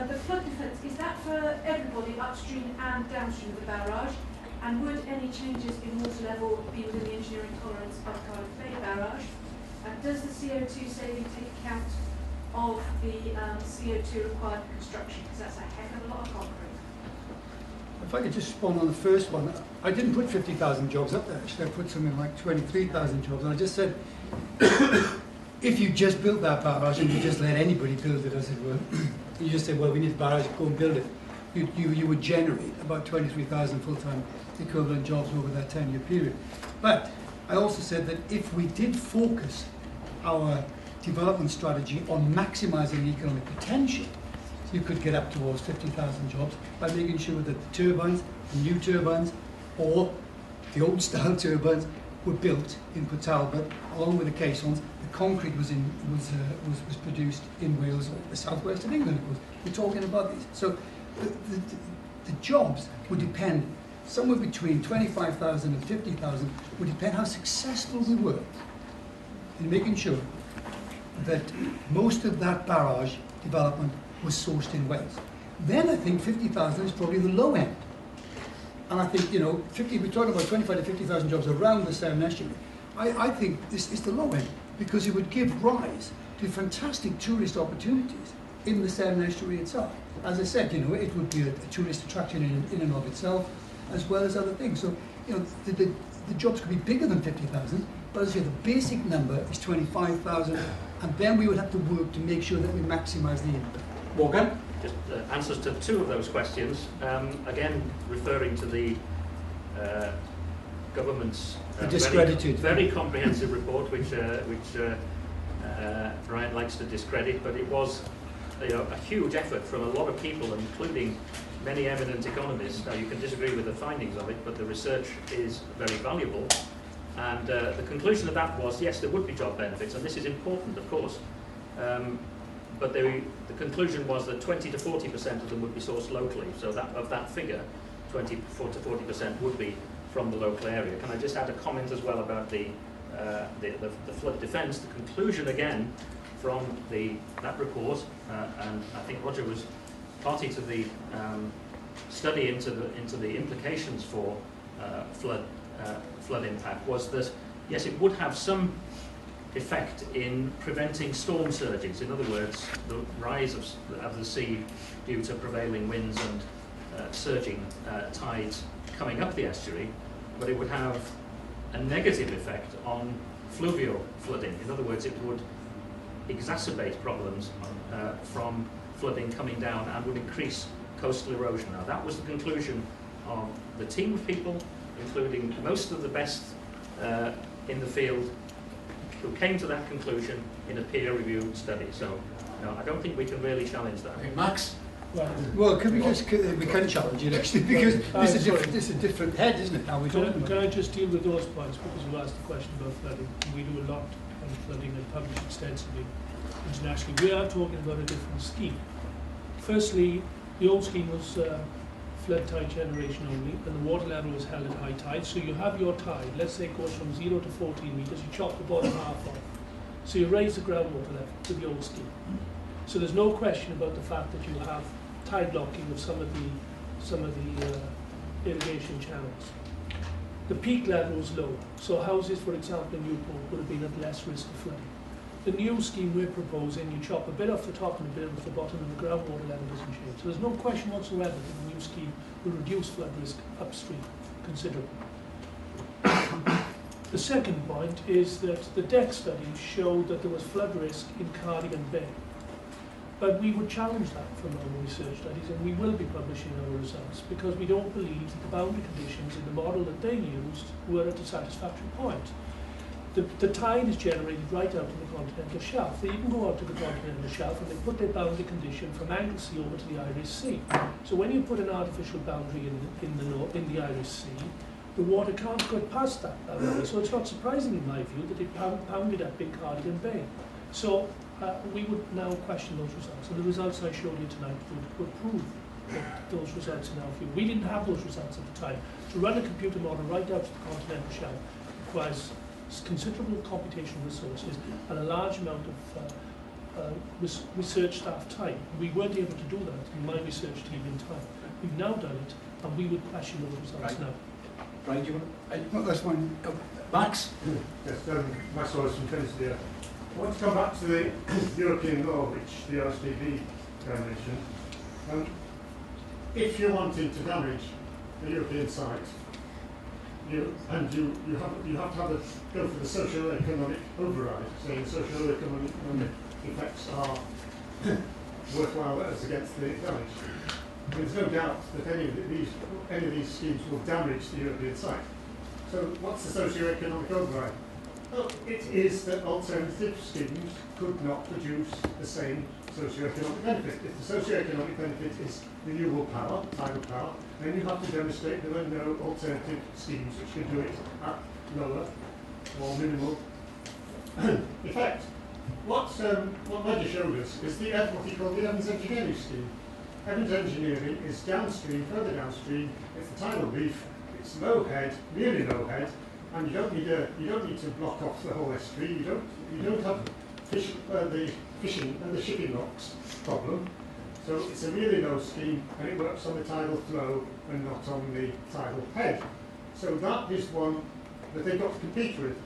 The flood defence, is that for everybody upstream and downstream of the barrage? And would any changes in water level be within the engineering tolerance of Cardiff Met barrage? And does the CO2 saving take account of the CO2 required for construction? Because that's a heck of a lot of concrete. If I could just respond on the first one, I didn't put 50,000 jobs up there, actually. I put something like 23,000 jobs, and I just said, if you just built that barrage and you just let anybody build it, as it were, you just said, well, we need a barrage, go and build it, you would generate about 23,000 full-time equivalent jobs over that 10-year period. But I also said that if we did focus our development strategy on maximising the economic potential, you could get up towards 50,000 jobs by making sure that the turbines, the new turbines, or the old-style turbines were built in Port Talbot, along with the caissons. The concrete was produced in Wales, or the southwest of England, of course. We're talking about these. So the jobs would depend somewhere between 25,000 and 50,000 would depend how successful we were in making sure that most of that barrage development was sourced in Wales. Then I think 50,000 is probably the low end. And I think, we're talking about 25 to 50,000 jobs around the Severn estuary. I think this is the low end, because it would give rise to fantastic tourist opportunities in the Severn estuary itself. As I said, it would be a tourist attraction in and of itself, as well as other things. So, the jobs could be bigger than 50,000, but as I say, the basic number is 25,000, and then we would have to work to make sure that we maximise the impact. Morgan? Just answers to two of those questions. Again, referring to the government's very comprehensive report, which Ryan likes to discredit, but it was a huge effort from a lot of people, including many eminent economists. Now, you can disagree with the findings of it, but the research is very valuable. And the conclusion of that was, yes, there would be job benefits, and this is important, of course. But the conclusion was that 20 to 40% of them would be sourced locally. So that of that figure, 20 to 40% would be from the local area. Can I just add a comment as well about the flood defence? The conclusion again from that report, and I think Roger was party to the study into the implications for flood impact, was that yes, it would have some effect in preventing storm surges. In other words, the rise of the sea due to prevailing winds and surging tides coming up the estuary, but it would have a negative effect on fluvial flooding. In other words, it would exacerbate problems from flooding coming down and would increase coastal erosion. Now, that was the conclusion of the team of people, including most of the best in the field, who came to that conclusion in a peer-reviewed study. So, no, I don't think we can really challenge that. Okay, Max? Well, we can challenge it actually, because this is a different head, isn't it? How we talking Can I just deal with those points, because you asked the question about flooding. We do a lot on flooding and publish extensively internationally. We are talking about a different scheme. Firstly, the old scheme was flood tide generation only, and the water level was held at high tide. So you have your tide, let's say it goes from 0 to 14 metres, you chop the bottom half off. So you raise the groundwater level to the old scheme. So there's no question about the fact that you have tide blocking of some of the irrigation channels. The peak level was low, so houses, for example, in Newport would have been at less risk of flooding. The new scheme we're proposing, you chop a bit off the top and a bit off the bottom, and the groundwater level doesn't change. So there's no question whatsoever that the new scheme will reduce flood risk upstream considerably. The second point is that the deck studies showed that there was flood risk in Cardiff Met. But we would challenge that from our research studies, and we will be publishing our results, because we don't believe that the boundary conditions in the model that they used were at a satisfactory point. The tide is generated right out to the continental shelf. They even go out to the continental shelf and they put their boundary condition from Anglesey over to the Irish Sea. So when you put an artificial boundary in the Irish Sea, the water can't go past that boundary. So it's not surprising in my view that it pounded up in Cardigan Bay. So we would now question those results, and the results I showed you tonight would prove that those results in our view. We didn't have those results at the time. To run a computer model right out to the continental shelf requires considerable computational resources and a large amount of research staff time. We weren't able to do that in my research team in time. We've now done it, and we would question those results now. Brian, do you want No, that's fine. Max? Yes, Max Wallace from Trinity. I want to come back to the European law, which the RSPB mentioned. If you're wanting to damage a European site, you have to go for the socio-economic override, saying socio-economic effects are worthwhile as against the damage. There's no doubt that any of these schemes will damage the European site. So what's the socio-economic override? Well, it is that alternative schemes could not produce the same socio-economic benefit. If the socio-economic benefit is renewable power, tidal power, then you have to demonstrate there are no alternative schemes which can do it at lower or minimal effect. What Roger showed us is what he called the Evans Engineering scheme. Evans Engineering is downstream, further downstream. It's the tidal reef. It's low head, really low head, and you don't need to block off the whole estuary. You don't have the fishing and the shipping locks problem. So it's a really low scheme, and it works on the tidal flow and not on the tidal head. So that is one that they've got to compete with.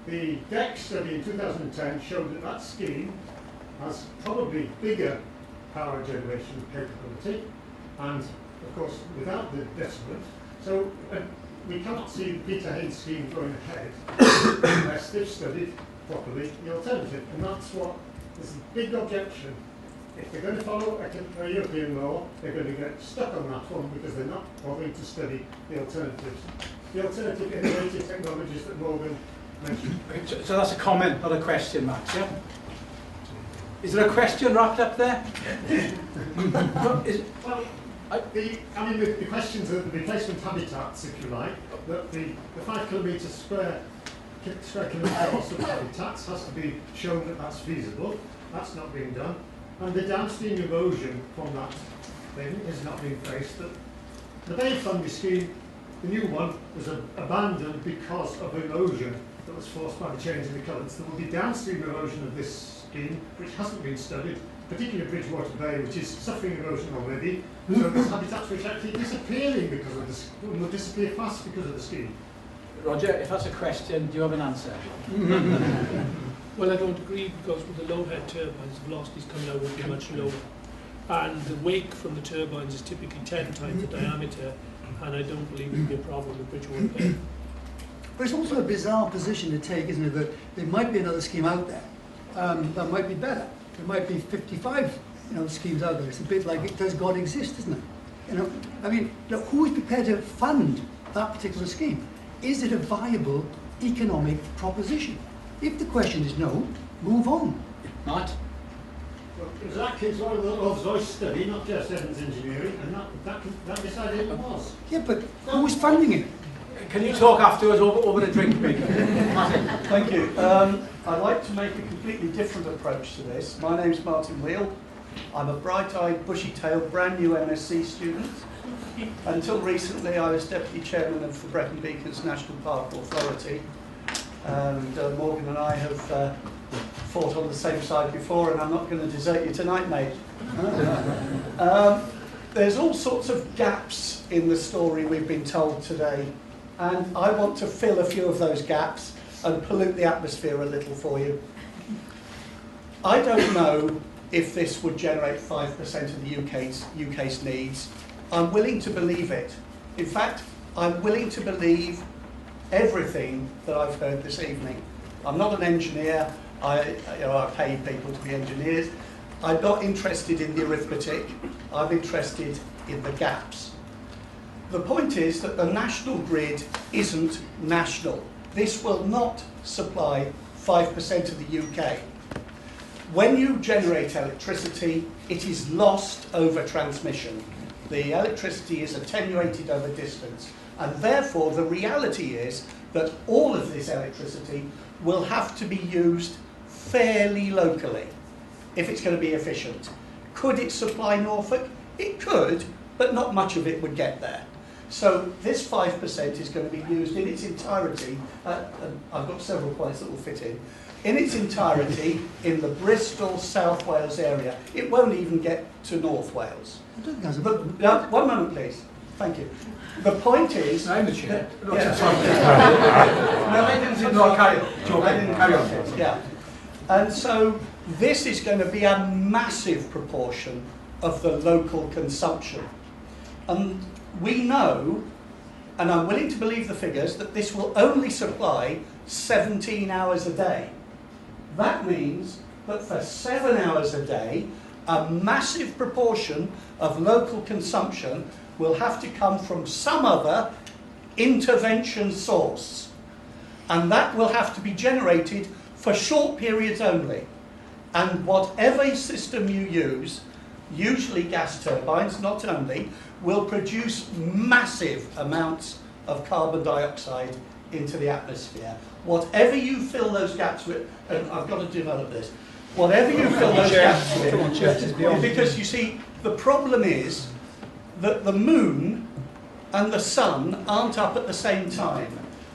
The DEC study in 2010 showed that that scheme has probably bigger power generation capability, and of course without the decibel. So we cannot see the Peter Haynes scheme going ahead unless they've studied properly the alternative, and that's what is a big objection. If they're going to follow a European law, they're going to get stuck on that one because they're not bothering to study the alternatives. The alternative innovative technologies that Morgan mentioned. So that's a comment, not a question, Max, yeah? Is there a question wrapped up there? The questions are the replacement habitats, if you like, that the 5 kilometre square kilometre loss of habitats has to be shown that that's feasible. That's not being done. And the downstream erosion from that thing is not being faced. The Bay Fundy scheme, the new one, was abandoned because of erosion that was forced by the change in the currents. There will be downstream erosion of this scheme, which hasn't been studied, particularly Bridgewater Bay, which is suffering erosion already. So there's habitats which are actually disappearing because of this, will disappear fast because of the scheme. Roger, if that's a question, do you have an answer? Well, I don't agree, because with the low head turbines, the velocities coming out will be much lower. And the wake from the turbines is typically 10 times the diameter, and I don't believe it will be a problem with Bridgewater Bay. But it's also a bizarre position to take, isn't it, that there might be another scheme out there that might be better. There might be 55 schemes out there. It's a bit like, does God exist, isn't it? I mean, who is prepared to fund that particular scheme? Is it a viable economic proposition? If the question is no, move on. Matt? Well, it was Atkins Rolls-Royce study, not just Evans Engineering, and that decided it was. Yeah, but who is funding it? Can you talk afterwards over a drink, maybe? Thank you. I'd like to make a completely different approach to this. My name's Martin Wheel. I'm a bright-eyed, bushy-tailed, brand new MSc student. Until recently, I was Deputy Chairman of the Brecon Beacons National Park Authority. And Morgan and I have fought on the same side before, and I'm not going to desert you tonight, mate. There's all sorts of gaps in the story we've been told today, and I want to fill a few of those gaps and pollute the atmosphere a little for you. I don't know if this would generate 5% of the UK's needs. I'm willing to believe it. In fact, I'm willing to believe everything that I've heard this evening. I'm not an engineer. I pay people to be engineers. I'm not interested in the arithmetic. I'm interested in the gaps. The point is that the national grid isn't national. This will not supply 5% of the UK. When you generate electricity, it is lost over transmission. The electricity is attenuated over distance, and therefore the reality is that all of this electricity will have to be used fairly locally if it's going to be efficient. Could it supply Norfolk? It could, but not much of it would get there. So this 5% is going to be used in its entirety, and I've got several points that will fit in its entirety in the Bristol, South Wales area. It won't even get to North Wales. But, one moment, please. Thank you. The point is... I'm the chair. Carry on. Yeah. And so this is going to be a massive proportion of the local consumption. And we know, and I'm willing to believe the figures, that this will only supply 17 hours a day. That means that for 7 hours a day, a massive proportion of local consumption will have to come from some other intervention source. And that will have to be generated for short periods only. And whatever system you use, usually gas turbines, not only, will produce massive amounts of carbon dioxide into the atmosphere. Whatever you fill those gaps with, and I've got to develop this, whatever you fill those gaps with, because you see, The problem is that the moon and the sun aren't up at the same time,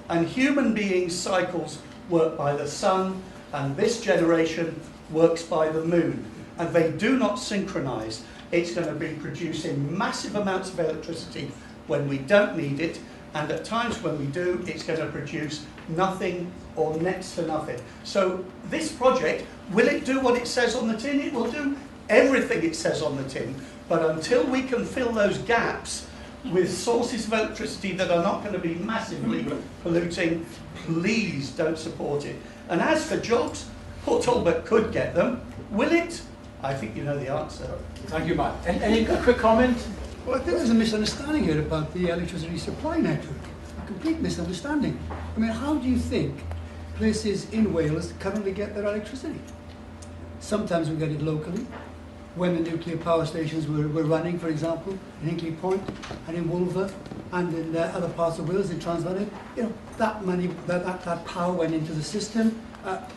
and human beings' cycles work by the sun, and this generation works by the moon, and they do not synchronise. It's going to be producing massive amounts of electricity when we don't need it, and at times when we do, it's going to produce nothing or next to nothing. So this project, will it do what it says on the tin? It will do everything it says on the tin, but until we can fill those gaps with sources of electricity that are not going to be massively polluting, please don't support it. And as for jobs, Port Talbot could get them. Will it? I think you know the answer. Thank you, Matt. Any quick comment? Well, I think there's a misunderstanding here about the electricity supply network. A complete misunderstanding. I mean, how do you think places in Wales currently get their electricity? Sometimes we get it locally. When the nuclear power stations were running, for example, in Hinkley Point and in Wolver and in other parts of Wales, in Transvanir, you know, that money, that power went into the system.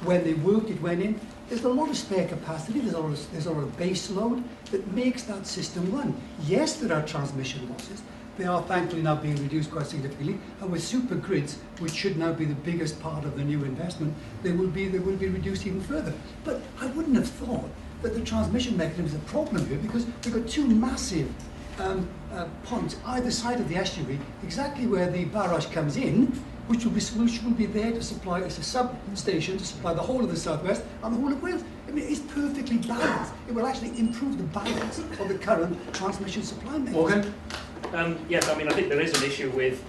When they worked, it went in. There's a lot of spare capacity, there's a lot of base load that makes that system run. Yes, there are transmission losses. They are thankfully now being reduced quite significantly, and with super grids, which should now be the biggest part of the new investment, they will be reduced even further. But I wouldn't have thought that the transmission mechanism is a problem here, because we've got two massive points either side of the estuary, exactly where the barrage comes in, which will be there to supply as a substation to supply the whole of the southwest and the whole of Wales. I mean, it's perfectly balanced. It will actually improve the balance of the current transmission supply mechanism. Morgan? Yes, I mean, I think there is an issue with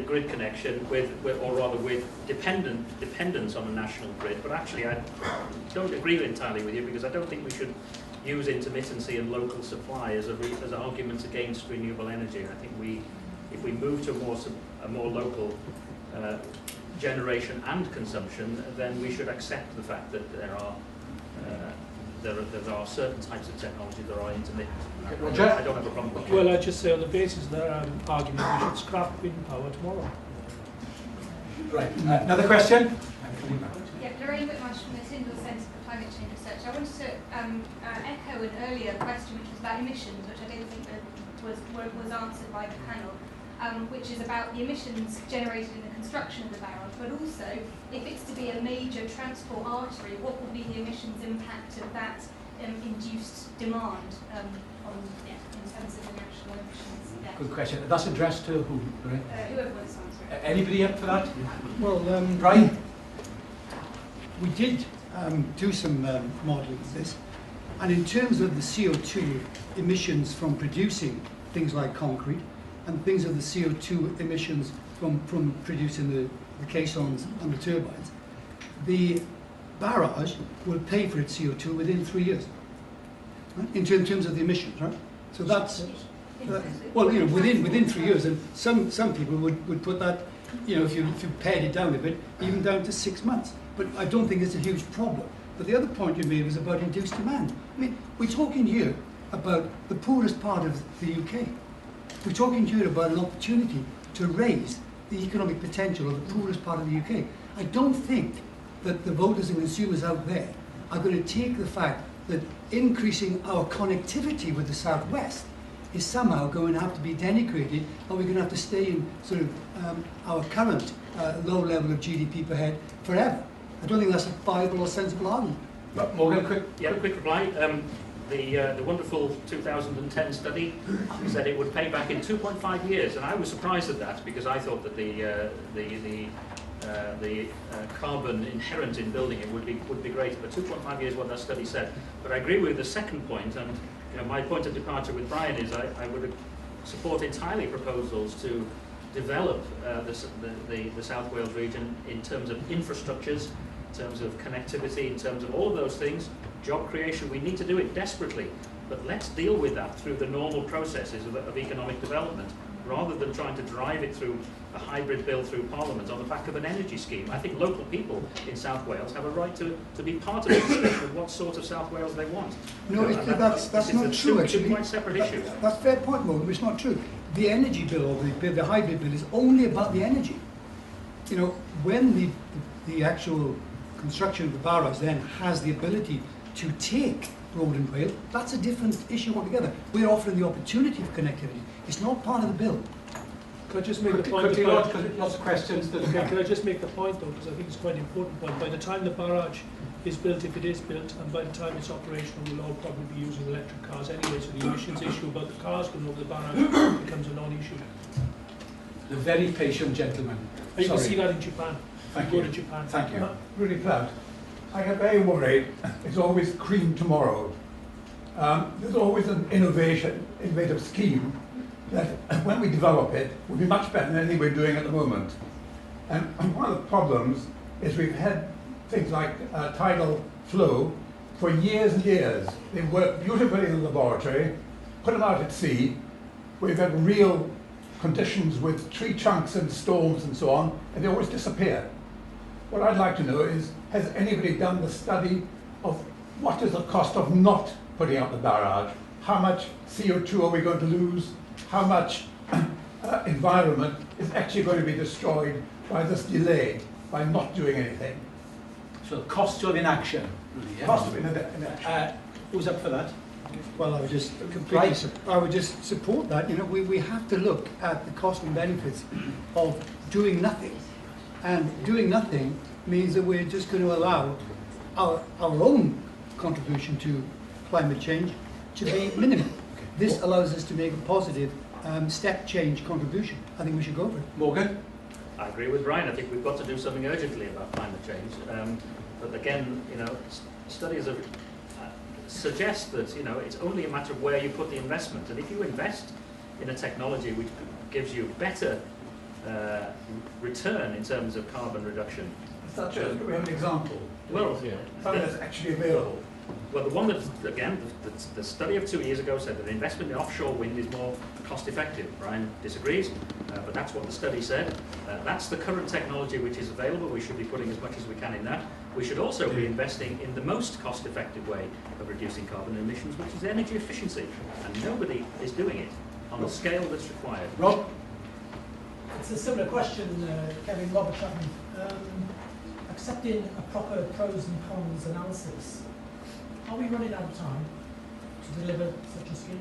grid connection, or rather with dependence on a national grid. But actually, I don't agree entirely with you, because I don't think we should use intermittency and local supply as arguments against renewable energy. I think if we move to a more local generation and consumption, then we should accept the fact that there are certain types of technology that are intermittent. I don't have a problem with that. Well, I'd just say on the basis of that argument, we should scrap wind power tomorrow. Right. Another question? Yeah, Lorraine Whitmarsh from the Tyndall Centre for Climate Change Research. I wanted to echo an earlier question, which was about emissions, which I don't think that was answered by the panel. Which is about the emissions generated in the construction of the barrage, but also, if it's to be a major transport artery, what will be the emissions impact of that induced demand in terms of the national emissions? Yeah. Good question. That's addressed to who? Right? Whoever wants to answer it. Anybody up for that? Well, Brian? We did do some modelling of this, and in terms of the CO2 emissions from producing things like concrete, and things of the CO2 emissions from producing the caissons and the turbines, the barrage will pay for its CO2 within 3 years, right? In terms of the emissions, right? So that's, well, you know, within 3 years, and some people would put that, you know, if you pared it down a bit, even down to 6 months. But I don't think it's a huge problem. But the other point you made was about induced demand. I mean, we're talking here about the poorest part of the UK. We're talking here about an opportunity to raise the economic potential of the poorest part of the UK. I don't think that the voters and consumers out there are going to take the fact that increasing our connectivity with the southwest is somehow going to have to be denigrated, and we're going to have to stay in sort of our current low level of GDP per head forever. I don't think that's a viable or sensible argument. Morgan, quick reply. The wonderful 2010 study said it would pay back in 2.5 years, and I was surprised at that, because I thought that the carbon inherent in building it would be greater. But 2.5 years, what that study said. But I agree with the second point, and you know, my point of departure with Brian is I would support entirely proposals to develop the South Wales region in terms of infrastructures, in terms of connectivity, in terms of all of those things. Job creation, we need to do it desperately, but let's deal with that through the normal processes of economic development, rather than trying to drive it through a hybrid bill through Parliament on the back of an energy scheme. I think local people in South Wales have a right to be part of the discussion of what sort of South Wales they want. No, that's not true, actually. Two quite separate issues. That's a fair point, Morgan, but it's not true. The energy bill, or the hybrid bill, is only about the energy. You know, when the actual construction of the barrage then has the ability to take road and rail. That's a different issue altogether. We're offering the opportunity for connectivity. It's not part of the bill. Can I just make the point? Quickly, lots of questions. Can I just make the point though, because I think it's quite an important point. By the time the barrage is built, if it is built, and by the time it's operational, we'll all probably be using electric cars anyway, so the emissions issue about the cars going over the barrage becomes a non-issue. The very patient gentleman. And you can see that in Japan. Thank Go you. to Japan. Thank you. Really glad. I get very worried. It's always cream tomorrow. There's always an innovative scheme that when we develop it will be much better than anything we're doing at the moment. And one of the problems is we've had things like tidal flow for years and years. They work beautifully in the laboratory, put them out at sea. We've had real conditions with tree chunks and storms and so on, and they always disappear. What I'd like to know is, has anybody done the study of what is the cost of not putting out the barrage? How much CO2 are we going to lose? How much environment is actually going to be destroyed by this delay, by not doing anything? So costs of inaction. Really, yeah. Cost of inaction. Who's up for that? Well, I would just completely, I would just support that. You know, we have to look at the cost and benefits of doing nothing. And doing nothing means that we're just going to allow our own contribution to climate change to be minimum. This allows us to make a positive step change contribution. I think we should go for it. Morgan? I agree with Brian. I think we've got to do something urgently about climate change. But again, you know, studies have suggest that, you know, it's only a matter of where you put the investment. And if you invest in a technology which gives you better return in terms of carbon reduction. Such as, do we have an example? Well, something that's actually available. Well, the one that, again, the study of 2 years ago said that investment in offshore wind is more cost effective. Brian disagrees, but that's what the study said. That's the current technology which is available. We should be putting as much as we can in that. We should also be investing in the most cost effective way of reducing carbon emissions, which is energy efficiency. And nobody is doing it on the scale that's required. Rob? It's a similar question, Kevin, Robert Chapman. Accepting a proper pros and cons analysis, are we running out of time to deliver such a scheme?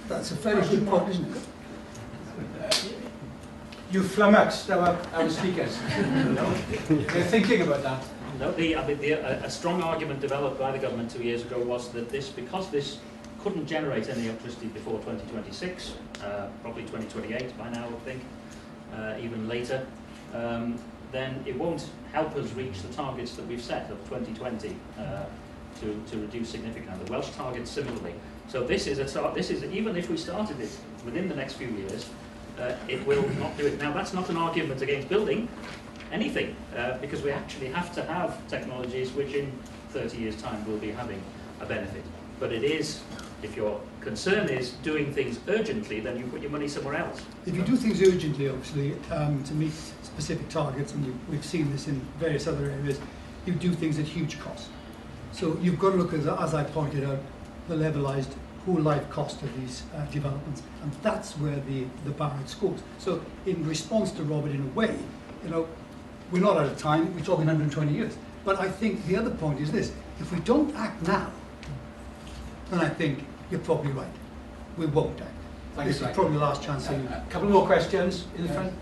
That's a very good point, isn't it? You flummoxed our speakers. They're thinking about that. No, a strong argument developed by the government 2 years ago was that because this couldn't generate any electricity before 2026, probably 2028 by now, I think, even later, then it won't help us reach the targets that we've set of 2020 to reduce significantly. The Welsh target similarly. So this is even if we started it within the next few years, it will not do it. Now that's not an argument against building anything, because we actually have to have technologies which in 30 years' time will be having a benefit. But it is, if your concern is doing things urgently, then you put your money somewhere else. If you do things urgently, obviously, to meet specific targets, and we've seen this in various other areas, you do things at huge cost. So you've got to look at, as I pointed out, the levelised whole life cost of these developments, and that's where the barrage scores. So in response to Robert, in a way, you know, we're not out of time, we're talking 120 years. But I think the other point is this: if we don't act now, then I think you're probably right. We won't act. This is probably the last chance. A couple more questions in the front.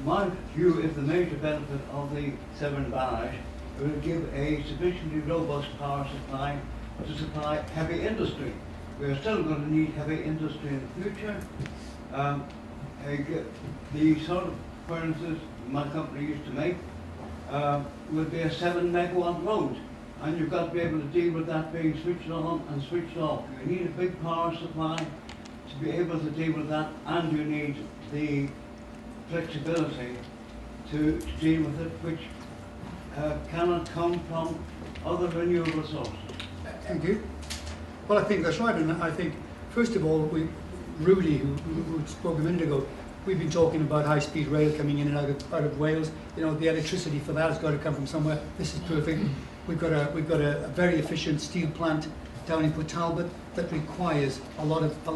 My view is the major benefit of the Severn Barrage will give a sufficiently robust power supply to supply heavy industry. We're still going to need heavy industry in the future. The sort of furnaces my company used to make would be a 7 megawatt load. And you've got to be able to deal with that being switched on and switched off. You need a big power supply to be able to deal with that, and you need the flexibility to deal with it, which cannot come from other renewable sources. Thank you. Well, I think that's right, and I think, first of all, Rudy, who spoke a minute ago, we've been talking about high-speed rail coming in and out of Wales. You know, the electricity for that has got to come from somewhere. This is perfect. We've got a very efficient steel plant down in Port Talbot that requires a lot of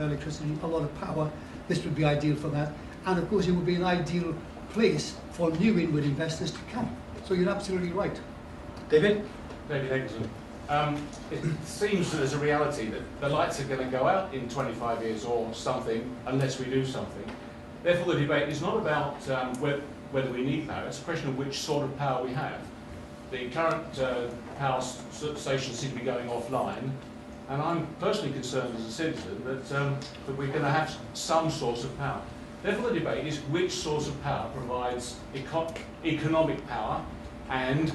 electricity, a lot of power. This would be ideal for that. and of course it would be an ideal place for new inward investors to come. So you're absolutely right. David? David Higginson. It seems that there's a reality that the lights are going to go out in 25 years or something unless we do something. Therefore, the debate is not about whether we need power, it's a question of which sort of power we have. The current power stations seem to be going offline, and I'm personally concerned as a citizen that we're going to have some source of power. Therefore, the debate is which source of power provides economic power and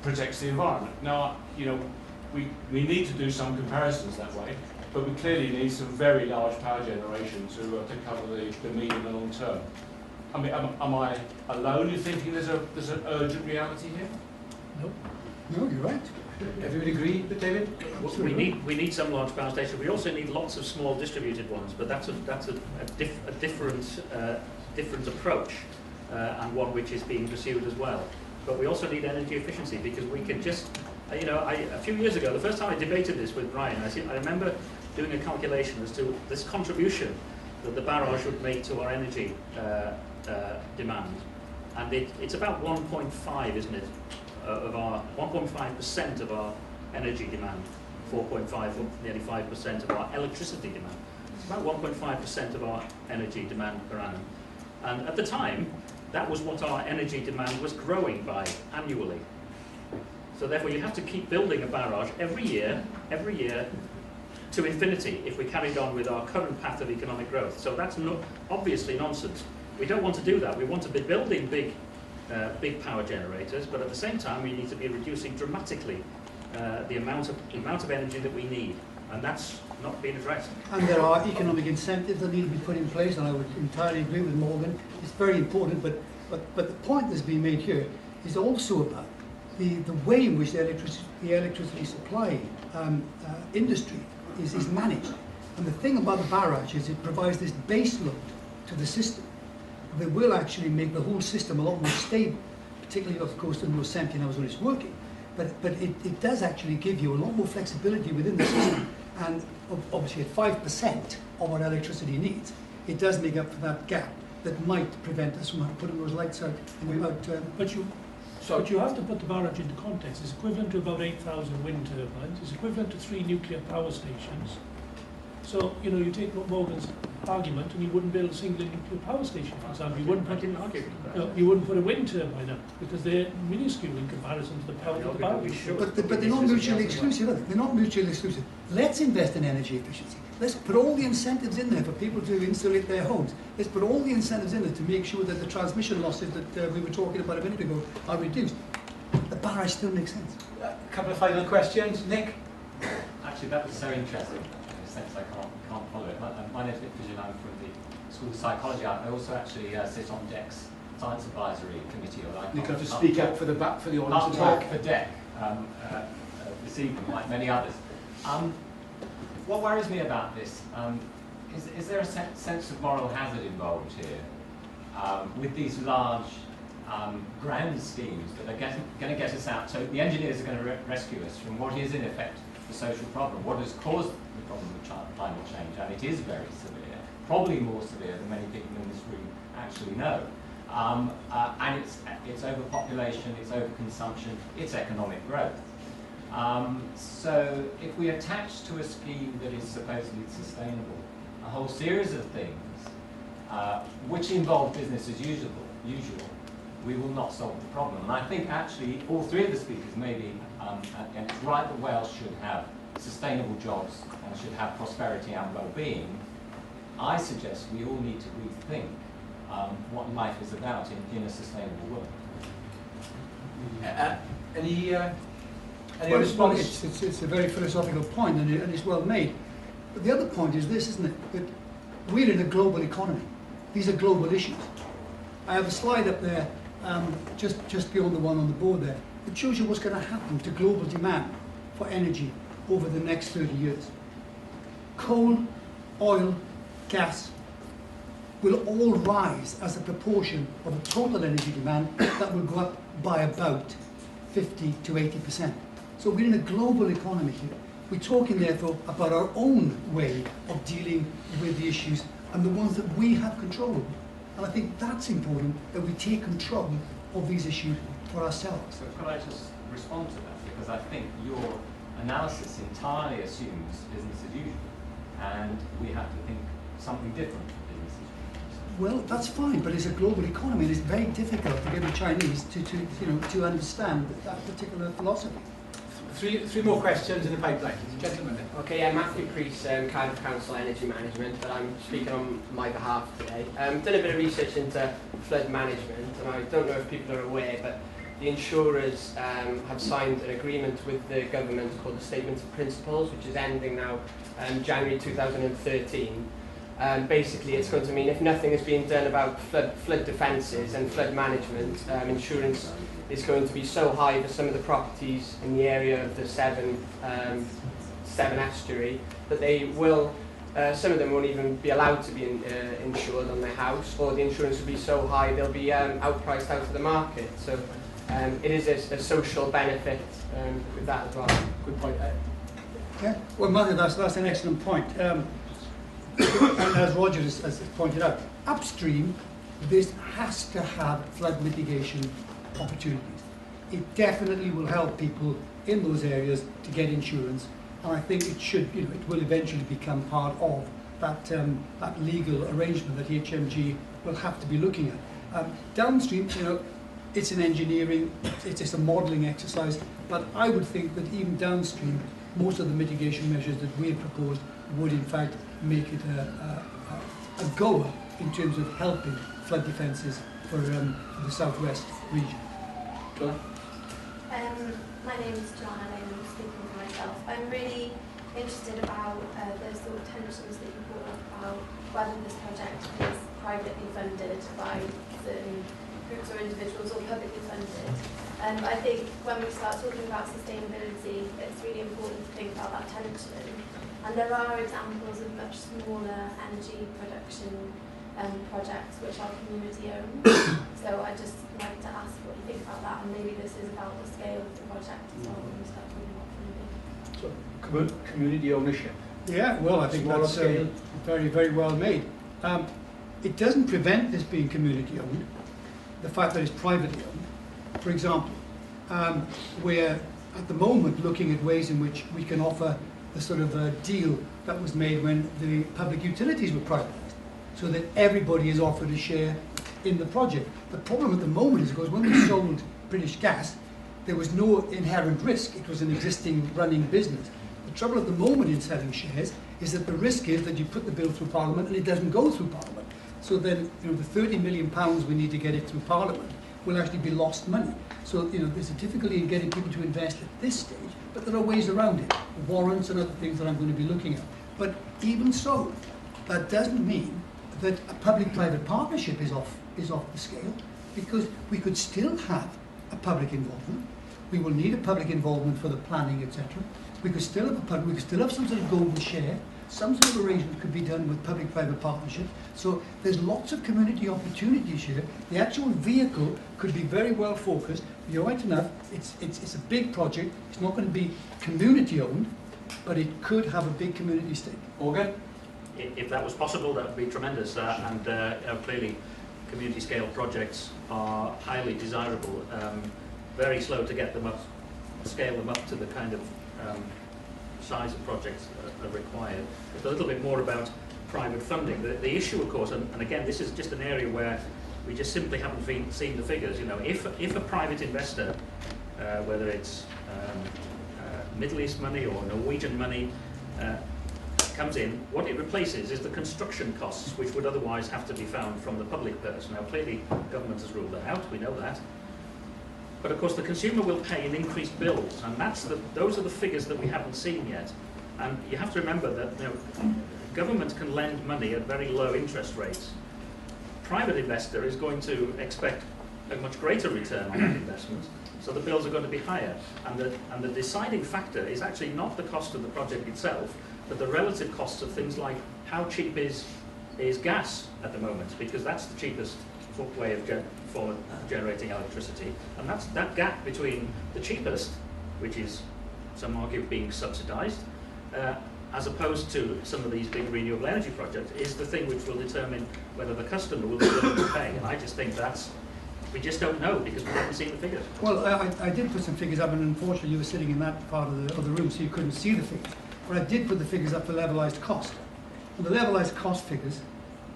protects the environment. Now, you know, we need to do some comparisons that way, but we clearly need some very large power generation to cover the medium and long term. I mean, am I alone in thinking there's an urgent reality here? No. No, you're right. Everybody agree, David? We need some large power stations. We also need lots of small distributed ones, but that's a different approach, and one which is being pursued as well. But we also need energy efficiency, because we can just, you know, a few years ago, the first time I debated this with Ryan, I remember doing a calculation as to this contribution that the barrage would make to our energy demand, and it's about 1.5, isn't it, of our 1.5% of our energy demand, 4.5, nearly 5% of our electricity demand. It's about 1.5% of our energy demand per annum, and at the time, that was what our energy demand was growing by annually. So therefore, you have to keep building a barrage every year to infinity if we carried on with our current path of economic growth. So that's obviously nonsense. We don't want to do that. We want to be building big power generators, but at the same time, we need to be reducing dramatically the amount of energy that we need, and that's not being addressed. And there are economic incentives that need to be put in place, and I would entirely agree with Morgan. It's very important, but the point that's being made here is also about the way in which the electricity supply industry is managed. And the thing about the barrage is it provides this base load to the system that will actually make the whole system a lot more stable, particularly, of course, in those 17 hours when it's working. But it does actually give you a lot more flexibility within the system, and obviously at 5% of our electricity needs, it does make up for that gap that might prevent us from putting those lights out. But you have to put the barrage into context. It's equivalent to about 8,000 wind turbines. It's equivalent to 3 nuclear power stations. So, you know, you take Morgan's argument and you wouldn't build a single nuclear power station, for example. I didn't argue with that. No, you wouldn't put a wind turbine up because they're minuscule in comparison to the power of the barrage. But they're not mutually exclusive, are they? They're not mutually exclusive. Let's invest in energy efficiency. Let's put all the incentives in there for people to insulate their homes. Let's put all the incentives in there to make sure that the transmission losses that we were talking about a minute ago are reduced. The barrage still makes sense. A couple of final questions. Nick? Actually, that was so interesting. In a sense, I can't follow it. My name is Nick Fisher, I'm from the School of Psychology. I also actually sit on DEC's Science Advisory Committee. You have to speak up for the audience. I'll talk for DEC this evening, like many others. What worries me about this is there a sense of moral hazard involved here with these large grand schemes that are going to get us out? So the engineers are going to rescue us from what is in effect the social problem, what has caused the problem of climate change, and it is very severe, probably more severe than many people in this room actually know. And it's overpopulation, it's overconsumption, it's economic growth. So if we attach to a scheme that is supposedly sustainable a whole series of things which involve business as usual, we will not solve the problem. And I think actually all three of the speakers maybe, and it's right that Wales should have sustainable jobs and should have prosperity and well-being. I suggest we all need to rethink what life is about in a sustainable world. Any Well, response? it's a very philosophical point, and it's well made. But the other point is this, isn't it? That we're in a global economy. These are global issues. I have a slide up there, just beyond the one on the board there, that shows you what's going to happen to global demand for energy over the next 30 years. Coal, oil, gas will all rise as a proportion of the total energy demand. That will go up by about 50 to 80%. So we're in a global economy here. We're talking, therefore, about our own way of dealing with the issues and the ones that we have control over. And I think that's important, that we take control of these issues for ourselves. So could I just respond to that? Because I think your analysis entirely assumes business as usual, and we have to think something different from business as usual. Well, that's fine, but it's a global economy, and it's very difficult to get the Chinese to understand that particular philosophy. Three more questions in the pipeline. Gentlemen. Okay, I'm Matthew Crease, Cardiff Council Energy Management, but I'm speaking on my behalf today. Done a bit of research into flood management, and I don't know if people are aware, but the insurers have signed an agreement with the government called the Statement of Principles, which is ending now January 2013. Basically, it's going to mean if nothing is being done about flood defences and flood management, insurance is going to be so high for some of the properties in the area of the Severn estuary that they will, some of them won't even be allowed to be insured on their house, or the insurance will be so high they'll be outpriced out of the market. So it is a social benefit with that as well. Good point. Yeah, well, Matthew, that's an excellent point. And as Roger has pointed out, upstream, this has to have flood mitigation opportunities. It definitely will help people in those areas to get insurance, and I think it should, it will eventually become part of that legal arrangement that HMG will have to be looking at. Downstream, it's an engineering, it's a modelling exercise, but I would think that even downstream, most of the mitigation measures that we have proposed would in fact make it a goer in terms of helping flood defences for the southwest region. My name is Joanna and I'm speaking for myself. I'm really interested about those sort of tensions that you brought up about whether this project is privately funded by certain groups or individuals or publicly funded. I think when we start talking about sustainability, it's really important to think about that tension. And there are examples of much smaller energy production projects which are community owned. So I'd just like to ask what you think about that, and maybe this is about the scale of the project as well when we start talking about funding. So community ownership. Yeah, well, I think Smaller that's scale. very, very well made. It doesn't prevent this being community owned, the fact that it's privately owned. For example, we're at the moment looking at ways in which we can offer the sort of deal that was made when the public utilities were privatised, so that everybody is offered a share in the project. The problem at the moment is because when we sold British Gas, there was no inherent risk. It was an existing running business. The trouble at the moment in selling shares is that the risk is that you put the bill through Parliament and it doesn't go through Parliament. So then, the £30 million we need to get it through Parliament will actually be lost money. So, there's a difficulty in getting people to invest at this stage, but there are ways around it, warrants and other things that I'm going to be looking at. But even so, that doesn't mean that a public-private partnership is off the scale, because we could still have a public involvement. We will need a public involvement for the planning, etc. We could still have some sort of golden share. Some sort of arrangement could be done with public-private partnership. So there's lots of community opportunities here. The actual vehicle could be very well focused. You're right enough, it's a big project. It's not going to be community-owned, but it could have a big community stake. Morgan? If that was possible, that would be tremendous. Clearly, community-scale projects are highly desirable. Very slow to get them up, scale them up to the kind of size of projects that are required. It's a little bit more about private funding. The issue, of course, and again, this is just an area where we just simply haven't seen the figures. If a private investor, whether it's Middle East money or Norwegian money, comes in, what it replaces is the construction costs, which would otherwise have to be found from the public purse. Now, clearly, government has ruled that out. We know that. But of course, the consumer will pay in increased bills, and those are the figures that we haven't seen yet. And you have to remember that government can lend money at very low interest rates. Private investor is going to expect a much greater return on that investment, so the bills are going to be higher. And the deciding factor is actually not the cost of the project itself, but the relative costs of things like how cheap is gas at the moment, because that's the cheapest way of generating electricity. And that's that gap between the cheapest, which is some argue being subsidised, as opposed to some of these big renewable energy projects, is the thing which will determine whether the customer will be willing to pay. And I just think we just don't know because we haven't seen the figures. Well, I did put some figures up, and unfortunately you were sitting in that part of the room, so you couldn't see the figures. But I did put the figures up for levelised cost. And the levelised cost figures,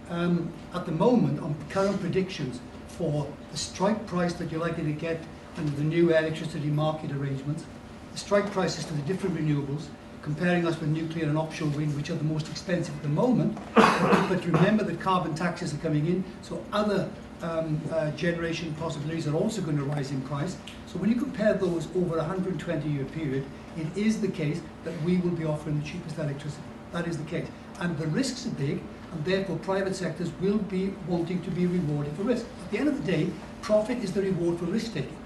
at the moment, on current predictions for the strike price that you're likely to get under the new electricity market arrangements, the strike prices for the different renewables, comparing us with nuclear and offshore wind, which are the most expensive at the moment. But remember that carbon taxes are coming in, so other generation possibilities are also going to rise in price. So when you compare those over a 120-year period, it is the case that we will be offering the cheapest electricity. That is the case. And the risks are big, and therefore private sectors will be wanting to be rewarded for risk. At the end of the day, profit is the reward for risk-taking.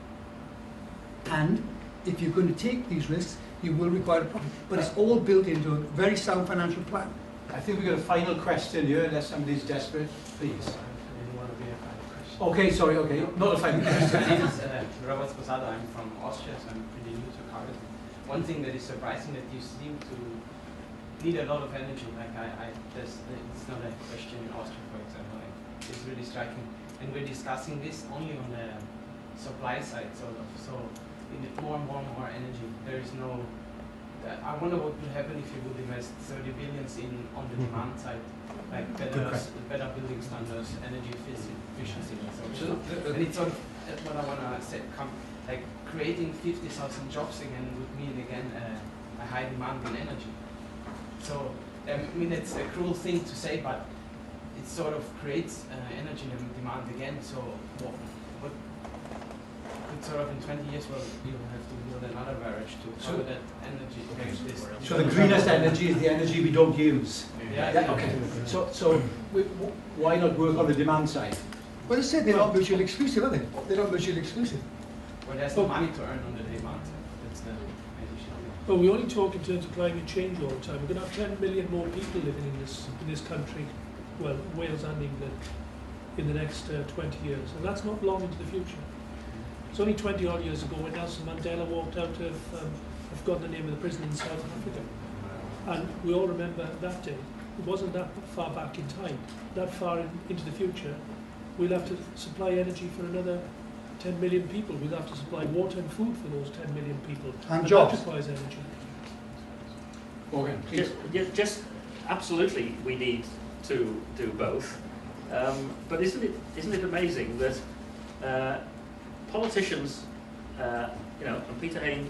And if you're going to take these risks, you will require a profit. But it's all built into a very sound financial plan. I think we've got a final question here, unless somebody's desperate. Please. Okay, sorry, okay. Not a final question. My name is Robert Posada. I'm from Austria, so I'm pretty new to Cardiff. One thing that is surprising that you seem to need a lot of energy. Like it's not a question in Austria, for example. It's really striking. And we're discussing this only on the supply side, sort of. So we need more and more energy. There is no. I wonder what would happen if you would invest 30 billions on the demand side, like better building standards, energy efficiency, and so on. And it's sort of what I want to say. Like creating 50,000 jobs again would mean again a high demand in energy. So I mean it's a cruel thing to say, but it sort of creates energy demand again. So what sort of in 20 years, well, you have to build another barrage to cover that energy. So the greenest energy is the energy we don't use. Yeah. Okay. So why not work on the demand side? Well, I said they're not mutually exclusive, are they? They're not mutually exclusive. Well, there's no money to earn on the demand side. That's the issue. Well, we only talk in terms of climate change all the time. We're going to have 10 million more people living in this country, well, Wales and England, in the next 20 years, and that's not long into the future. It's only 20 odd years ago when Nelson Mandela walked out of, I've forgotten the name of the prison in South Africa. And we all remember that day. It wasn't that far back in time. That far into the future, we'll have to supply energy for another 10 million people. We'll have to supply water and food for those 10 million people. And jobs. That requires energy. Morgan, please. Just absolutely, we need to do both. But isn't it amazing that politicians, and Peter Hain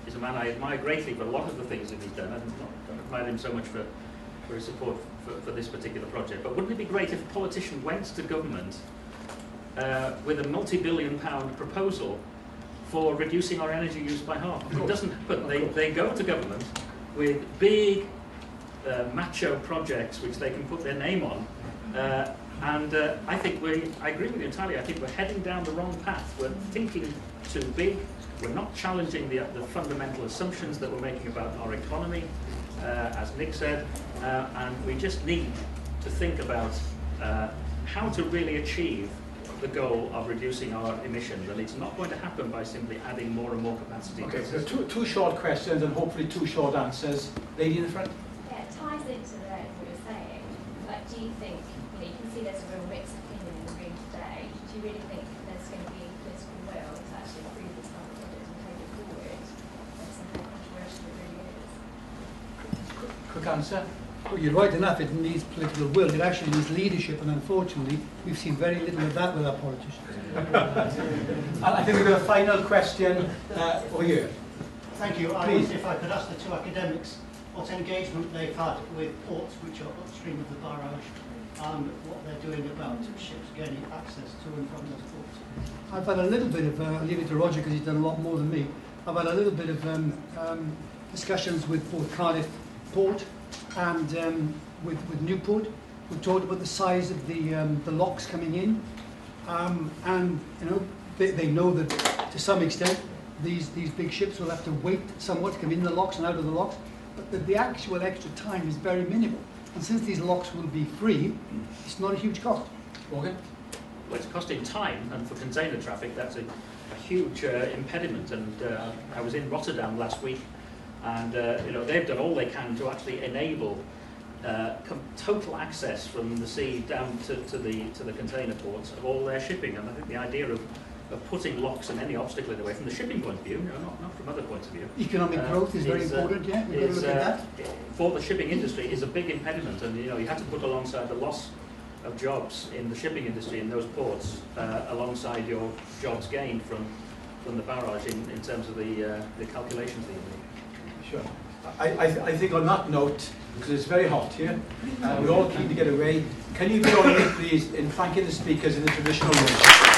is a man I admire greatly for a lot of the things that he's done. I don't admire him so much for his support for this particular project. But wouldn't it be great if a politician went to government with a multi-billion-pound proposal for reducing our energy use by half? It doesn't happen. They go to government with big macho projects which they can put their name on. And I think I agree with you entirely. I think we're heading down the wrong path. We're thinking too big. We're not challenging the fundamental assumptions that we're making about our economy, as Nick said, and we just need to think about how to really achieve the goal of reducing our emissions. And it's not going to happen by simply adding more and more capacity. Okay, so two short questions and hopefully two short answers. Lady in the front. Yeah, it ties into what you're saying. Like, do you think, you can see there's a real mixed opinion in the room today. Do you really think there's going to be political will to actually approve this kind of project and take it forward? That's how controversial it really is. Quick answer. Well, you're right enough, it needs political will. It actually needs leadership, and unfortunately, we've seen very little of that with our politicians. And I think we've got a final question over here. Thank you. I Please. wonder if I could ask the two academics what engagement they've had with ports which are upstream of the barrage and what they're doing about ships gaining access to and from those ports. I've had a little bit of, I'll leave it to Roger because he's done a lot more than me. I've had a little bit of discussions with both Cardiff Port and with Newport. We've talked about the size of the locks coming in, and they know that to some extent these big ships will have to wait somewhat to come in the locks and out of the locks, but the actual extra time is very minimal. And since these locks will be free, it's not a huge cost. Morgan? Well, it's costing time, and for container traffic, that's a huge impediment. And I was in Rotterdam last week, And you know, they've done all they can to actually enable total access from the sea down to the container ports of all their shipping. And I think the idea of putting locks and any obstacle in the way from the shipping point of view, you know, not from other points of view. Economic growth is very important, yeah, we've got to look at that. For the shipping industry is a big impediment, and you know, you have to put alongside the loss of jobs in the shipping industry in those ports, alongside your jobs gained from the barrage in terms of the calculations that you make. Sure. I think on that note, because it's very hot here, we're all keen to get away, can you join me please in thanking the speakers in the traditional room?